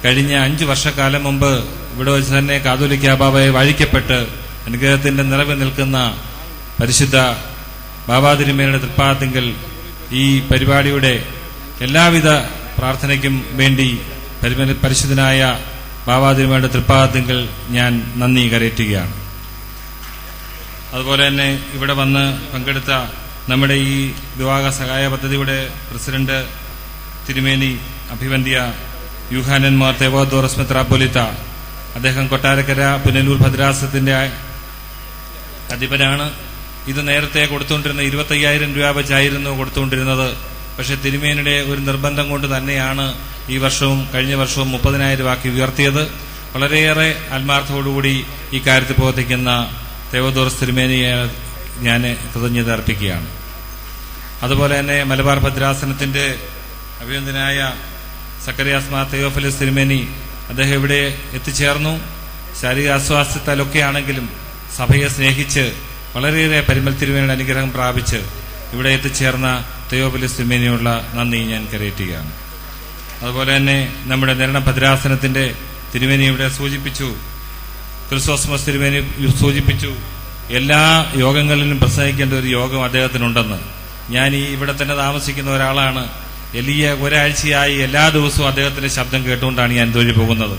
കഴിഞ്ഞ 5 വർഷക്കാലം മുമ്പ് ഇവിടെ വെച്ച് തന്നെ കാതോലിക്ക ബാബയെ വാഴിക്കപ്പെട്ട് അനുഗ്രഹത്തിന്റെ നിറവ് നിൽക്കുന്ന പരിശുദ്ധ ബാബാ തിരുമേനിയുടെ തൃപ്പാദത്തിങ്കൽ ഈ പരിപാടിയുടെ എല്ലാവിധ പ്രാർത്ഥനയ്ക്കും വേണ്ടി പരിശുദ്ധനായ ബാബാ തിരുമേനിയുടെ തൃപ്പാദത്തിങ്കൽ ഞാൻ നന്ദി കരയറ്റുകയാണ്. അതുപോലെ തന്നെ ഇവിടെ വന്ന് പങ്കെടുത്ത നമ്മുടെ ഈ വിവാഹ സഹായ പദ്ധതിയുടെ പ്രസിഡന്റ് തിരുമേനി അഭിവന്ധ്യ യൂഹാനൻ മാർ തേവോദോറസ് മെത്രാപ്പൊലീത്ത, അദ്ദേഹം കൊട്ടാരക്കര പുനലൂർ ഭദ്രാസനത്തിന്റെ അധിപനാണ്. ഇത് നേരത്തെ കൊടുത്തുകൊണ്ടിരുന്ന 25,000 രൂപ വെച്ചായിരുന്നു കൊടുത്തുകൊണ്ടിരുന്നത്. പക്ഷെ തിരുമേനിയുടെ ഒരു നിർബന്ധം കൊണ്ട് തന്നെയാണ് ഈ വർഷവും കഴിഞ്ഞ വർഷവും 30,000 രൂപയാക്കി ഉയർത്തിയത്. വളരെയേറെ ആത്മാർത്ഥത്തോടുകൂടി ഈ കാര്യത്തിൽ പ്രവർത്തിക്കുന്ന തേവോദോറസ് തിരുമേനിയെ ഞാൻ കൃതജ്ഞത അർപ്പിക്കുകയാണ്. അതുപോലെ തന്നെ മലബാർ ഭദ്രാസനത്തിന്റെ അഭിനന്ദനായ സക്കറിയാസ് മാർ തെയോഫിലസ് തിരുമേനി അദ്ദേഹം ഇവിടെ എത്തിച്ചേർന്നു. ശാരീരിക അസ്വാസ്ഥ്യത്താലൊക്കെ ആണെങ്കിലും സഭയെ സ്നേഹിച്ച് വളരെയേറെ പരിമൽ തിരുമേനിയുടെ അനുഗ്രഹം പ്രാപിച്ച് ഇവിടെ എത്തിച്ചേർന്ന തെയോഫിലസ് തിരുമേനിയുള്ള നന്ദി ഞാൻ കരയറ്റുകയാണ്. അതുപോലെ തന്നെ നമ്മുടെ നിരണം ഭദ്രാസനത്തിന്റെ തിരുമേനി ഇവിടെ സൂചിപ്പിച്ചു, ക്രിസോസ്റ്റമസ് തിരുമേനി സൂചിപ്പിച്ചു, എല്ലാ യോഗങ്ങളിലും പ്രസംഗിക്കേണ്ട ഒരു യോഗം അദ്ദേഹത്തിനുണ്ടെന്ന്. ഞാൻ ഇവിടെ തന്നെ താമസിക്കുന്ന ഒരാളാണ്. ഒരാഴ്ചയായി എല്ലാ ദിവസവും അദ്ദേഹത്തിന്റെ ശബ്ദം കേട്ടുകൊണ്ടാണ് ഞാൻ തൊഴിൽ പോകുന്നത്.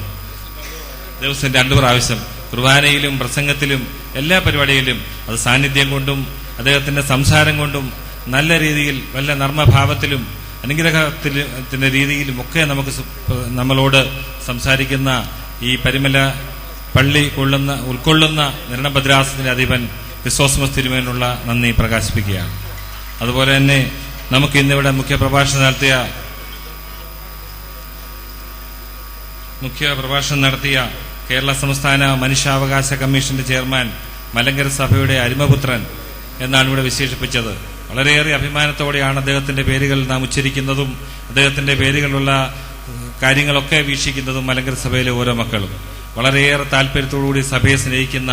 ദിവസം 2 പ്രാവശ്യം കുർബാനയിലും പ്രസംഗത്തിലും എല്ലാ പരിപാടിയിലും. അത് സാന്നിധ്യം കൊണ്ടും അദ്ദേഹത്തിന്റെ സംസാരം കൊണ്ടും നല്ല രീതിയിൽ വല്ല നർമ്മഭാവത്തിലും അനുഗ്രഹത്തിന്റെ രീതിയിലും ഒക്കെ നമ്മളോട് സംസാരിക്കുന്ന ഈ പരിമല പള്ളി ഉൾക്കൊള്ളുന്ന നിരണം ഭദ്രാസനത്തിന്റെ അധിപൻ ക്രിസോസ്റ്റമസ് തിരുമേനിയുള്ള നന്ദി പ്രകാശിപ്പിക്കുകയാണ്. അതുപോലെ തന്നെ നമുക്ക് ഇന്നിവിടെ മുഖ്യപ്രഭാഷണം നടത്തിയ കേരള സംസ്ഥാന മനുഷ്യാവകാശ കമ്മീഷന്റെ ചെയർമാൻ മലങ്കര സഭയുടെ അരുമപുത്രൻ എന്നാണ് ഇവിടെ വിശേഷിപ്പിച്ചത്. വളരെയേറെ അഭിമാനത്തോടെയാണ് അദ്ദേഹത്തിന്റെ പേരുകൾ നാം ഉച്ചരിക്കുന്നതും അദ്ദേഹത്തിന്റെ പേരുകളുള്ള കാര്യങ്ങളൊക്കെ വീക്ഷിക്കുന്നതും മലങ്കര സഭയിലെ ഓരോ മക്കളും. വളരെയേറെ താല്പര്യത്തോടുകൂടി സഭയെ സ്നേഹിക്കുന്ന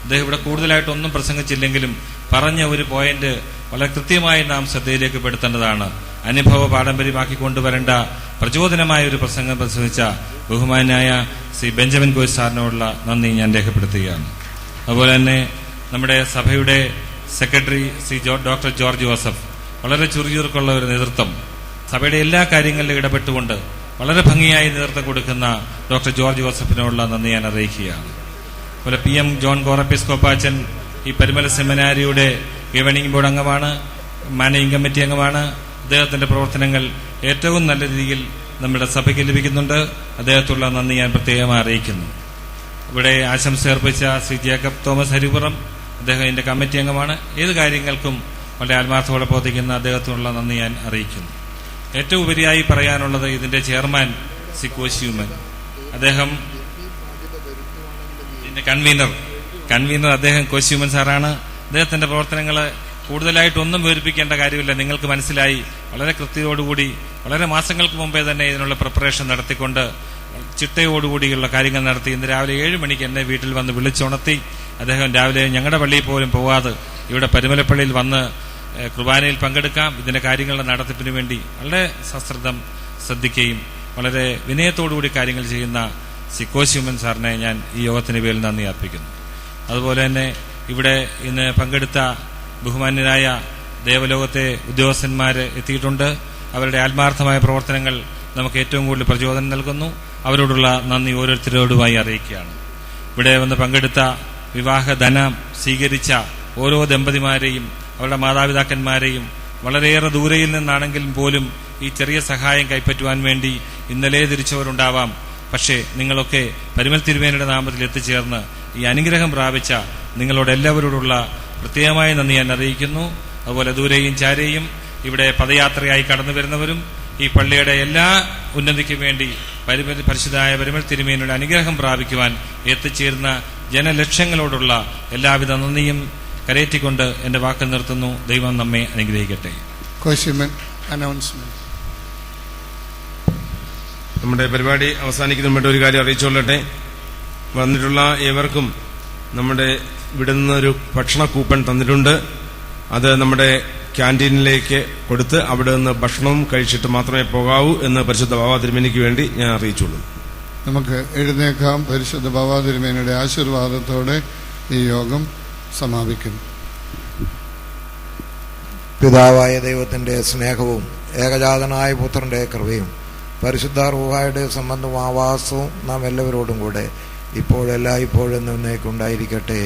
അദ്ദേഹം ഇവിടെ കൂടുതലായിട്ടൊന്നും പ്രസംഗിച്ചില്ലെങ്കിലും പറഞ്ഞ ഒരു പോയിന്റ് വളരെ കൃത്യമായി നാം ശ്രദ്ധയിലേക്ക് പെടുത്തേണ്ടതാണ്. അനുഭവ പാരമ്പര്യമാക്കി കൊണ്ടുവരേണ്ട പ്രചോദനമായ ഒരു പ്രസംഗം പ്രസംഗിച്ച ബഹുമാനായ ശ്രീ ബെഞ്ചമിൻ കോശ് സാറിനോടുള്ള നന്ദി ഞാൻ രേഖപ്പെടുത്തുകയാണ്. അതുപോലെ തന്നെ നമ്മുടെ സഭയുടെ secretary Shri doctor George Joseph, വളരെ ചുറുചുറുക്കുള്ള ഒരു നേതൃത്വം, സഭയുടെ എല്ലാ കാര്യങ്ങളിലും ഇടപെട്ടുകൊണ്ട് വളരെ ഭംഗിയായി നേതൃത്വം കൊടുക്കുന്ന ഡോക്ടർ ജോർജ് ജോസഫിനോടുള്ള നന്ദി ഞാൻ അറിയിക്കുകയാണ്. അതുപോലെ PM ജോൺ കോറപ്പിസ്കോപ്പാച്ചൻ ഈ പരിമല സെമിനാരിയുടെ ഗവേണിംഗ് ബോർഡ് അംഗമാണ്, മാനേജിംഗ് കമ്മിറ്റി അംഗമാണ്. അദ്ദേഹത്തിന്റെ പ്രവർത്തനങ്ങൾ ഏറ്റവും നല്ല രീതിയിൽ നമ്മുടെ സഭയ്ക്ക് ലഭിക്കുന്നുണ്ട്. അദ്ദേഹത്തുള്ള നന്ദി ഞാൻ പ്രത്യേകമായി അറിയിക്കുന്നു. ഇവിടെ ആശംസ അർപ്പിച്ച ശ്രീ ജേക്കബ് തോമസ് ഹരിപുറം, അദ്ദേഹം ഇതിന്റെ കമ്മിറ്റി അംഗമാണ്. ഏത് കാര്യങ്ങൾക്കും വളരെ ആത്മാർത്ഥത്തോടെ പ്രവർത്തിക്കുന്ന അദ്ദേഹത്തിനുള്ള നന്ദി ഞാൻ അറിയിക്കുന്നു. ഏറ്റവും ഉപരിയായി പറയാനുള്ളത് ഇതിന്റെ ചെയർമാൻ ശ്രീ കോശിയുമൻ, അദ്ദേഹം ഇതിന്റെ കൺവീനർ അദ്ദേഹം കോശിയുമൻ സാറാണ്. അദ്ദേഹത്തിന്റെ പ്രവർത്തനങ്ങൾ കൂടുതലായിട്ടൊന്നും വിവരിപ്പിക്കേണ്ട കാര്യമില്ല, നിങ്ങൾക്ക് മനസ്സിലായി. വളരെ കൃത്യതയോടുകൂടി വളരെ മാസങ്ങൾക്ക് മുമ്പേ തന്നെ ഇതിനുള്ള പ്രിപ്പറേഷൻ നടത്തിക്കൊണ്ട് ചിട്ടയോടുകൂടിയുള്ള കാര്യങ്ങൾ നടത്തി. ഇന്ന് രാവിലെ 7 മണിക്ക് എന്നെ വീട്ടിൽ വന്ന് വിളിച്ചുണർത്തി. അദ്ദേഹം രാവിലെ ഞങ്ങളുടെ പള്ളിയിൽ പോലും പോവാതെ ഇവിടെ പരിമലപ്പള്ളിയിൽ വന്ന് കുർബാനയിൽ പങ്കെടുക്കാം, ഇതിന്റെ കാര്യങ്ങളുടെ നടത്തിപ്പിന് വേണ്ടി വളരെ ശ്രദ്ധിക്കുകയും വളരെ വിനയത്തോടുകൂടി കാര്യങ്ങൾ ചെയ്യുന്ന ശ്രീ കോശിയുമൻ സാറിനെ ഞാൻ ഈ യോഗത്തിന് പേരിൽ നന്ദി അർപ്പിക്കുന്നു. അതുപോലെ തന്നെ ഇവിടെ ഇന്ന് പങ്കെടുത്ത ബഹുമാന്യരായ ദേവലോകത്തെ ഉദ്യോഗസ്ഥന്മാര് എത്തിയിട്ടുണ്ട്. അവരുടെ ആത്മാർത്ഥമായ പ്രവർത്തനങ്ങൾ നമുക്ക് ഏറ്റവും കൂടുതൽ പ്രചോദനം നൽകുന്നു. അവരോടുള്ള നന്ദി ഓരോരുത്തരോടുമായി അറിയിക്കുകയാണ്. ഇവിടെ വന്ന് പങ്കെടുത്ത വിവാഹധനം സ്വീകരിച്ച ഓരോ ദമ്പതിമാരെയും അവരുടെ മാതാപിതാക്കന്മാരെയും വളരെയേറെ ദൂരയിൽ നിന്നാണെങ്കിലും പോലും ഈ ചെറിയ സഹായം കൈപ്പറ്റുവാൻ വേണ്ടി ഇന്നലെ തിരിച്ചവരുണ്ടാവാം. പക്ഷേ നിങ്ങളൊക്കെ പരിമൽ തിരുമേനിയുടെ നാമത്തിൽ എത്തിച്ചേർന്ന് ഈ അനുഗ്രഹം പ്രാപിച്ച നിങ്ങളോട് എല്ലാവരോടുള്ള പ്രത്യേകമായ നന്ദി ഞാൻ അറിയിക്കുന്നു. അതുപോലെ ദൂരെയും ചാരെയും ഇവിടെ പദയാത്രയായി കടന്നു വരുന്നവരും ഈ പള്ളിയുടെ എല്ലാ ഉന്നതിക്കും വേണ്ടി പരിശുദ്ധമായ പരിമൽ തിരുമേനിയുടെ അനുഗ്രഹം പ്രാപിക്കുവാൻ എത്തിച്ചേർന്ന ജനലക്ഷങ്ങളോടുള്ള എല്ലാവിധ നന്ദിയും കരയേറ്റിക്കൊണ്ട് എന്റെ വാക്ക് നിർത്തുന്നു. ദൈവം നമ്മെ അനുഗ്രഹിക്കട്ടെ. നമ്മുടെ പരിപാടി അവസാനിക്കുന്നതിന് മുമ്പ് ഒരു കാര്യം അറിയിച്ചുകൊള്ളട്ടെ. വന്നിട്ടുള്ള ഏവർക്കും നമ്മുടെ ഇവിടെ നിന്നൊരു ഭക്ഷണ കൂപ്പൺ തന്നിട്ടുണ്ട്. അത് നമ്മുടെ ക്യാൻറ്റീനിലേക്ക് കൊടുത്ത് അവിടെ നിന്ന് ഭക്ഷണവും കഴിച്ചിട്ട് മാത്രമേ പോകാവൂ എന്ന് പരിശുദ്ധ ബാബാ തിരുമേനിക്ക് വേണ്ടി ഞാൻ അറിയിച്ചുള്ളൂ. നമുക്ക് എഴുന്നേക്കാം. പരിശുദ്ധ ബാബാ തിരുമേനിയുടെ ആശീർവാദത്തോടെ ഈ യോഗം സമാപിക്കുന്നു. പിതാവായ ദൈവത്തിന്റെ സ്നേഹവും ഏകജാതനായ പുത്രന്റെ കൃപയും പരിശുദ്ധ റൂഹായുടെ സംബന്ധവും ആവാസവും നാം എല്ലാവരോടും കൂടെ ഇപ്പോഴെല്ലായ്പ്പോഴും എന്നേക്കുണ്ടായിരിക്കട്ടെ.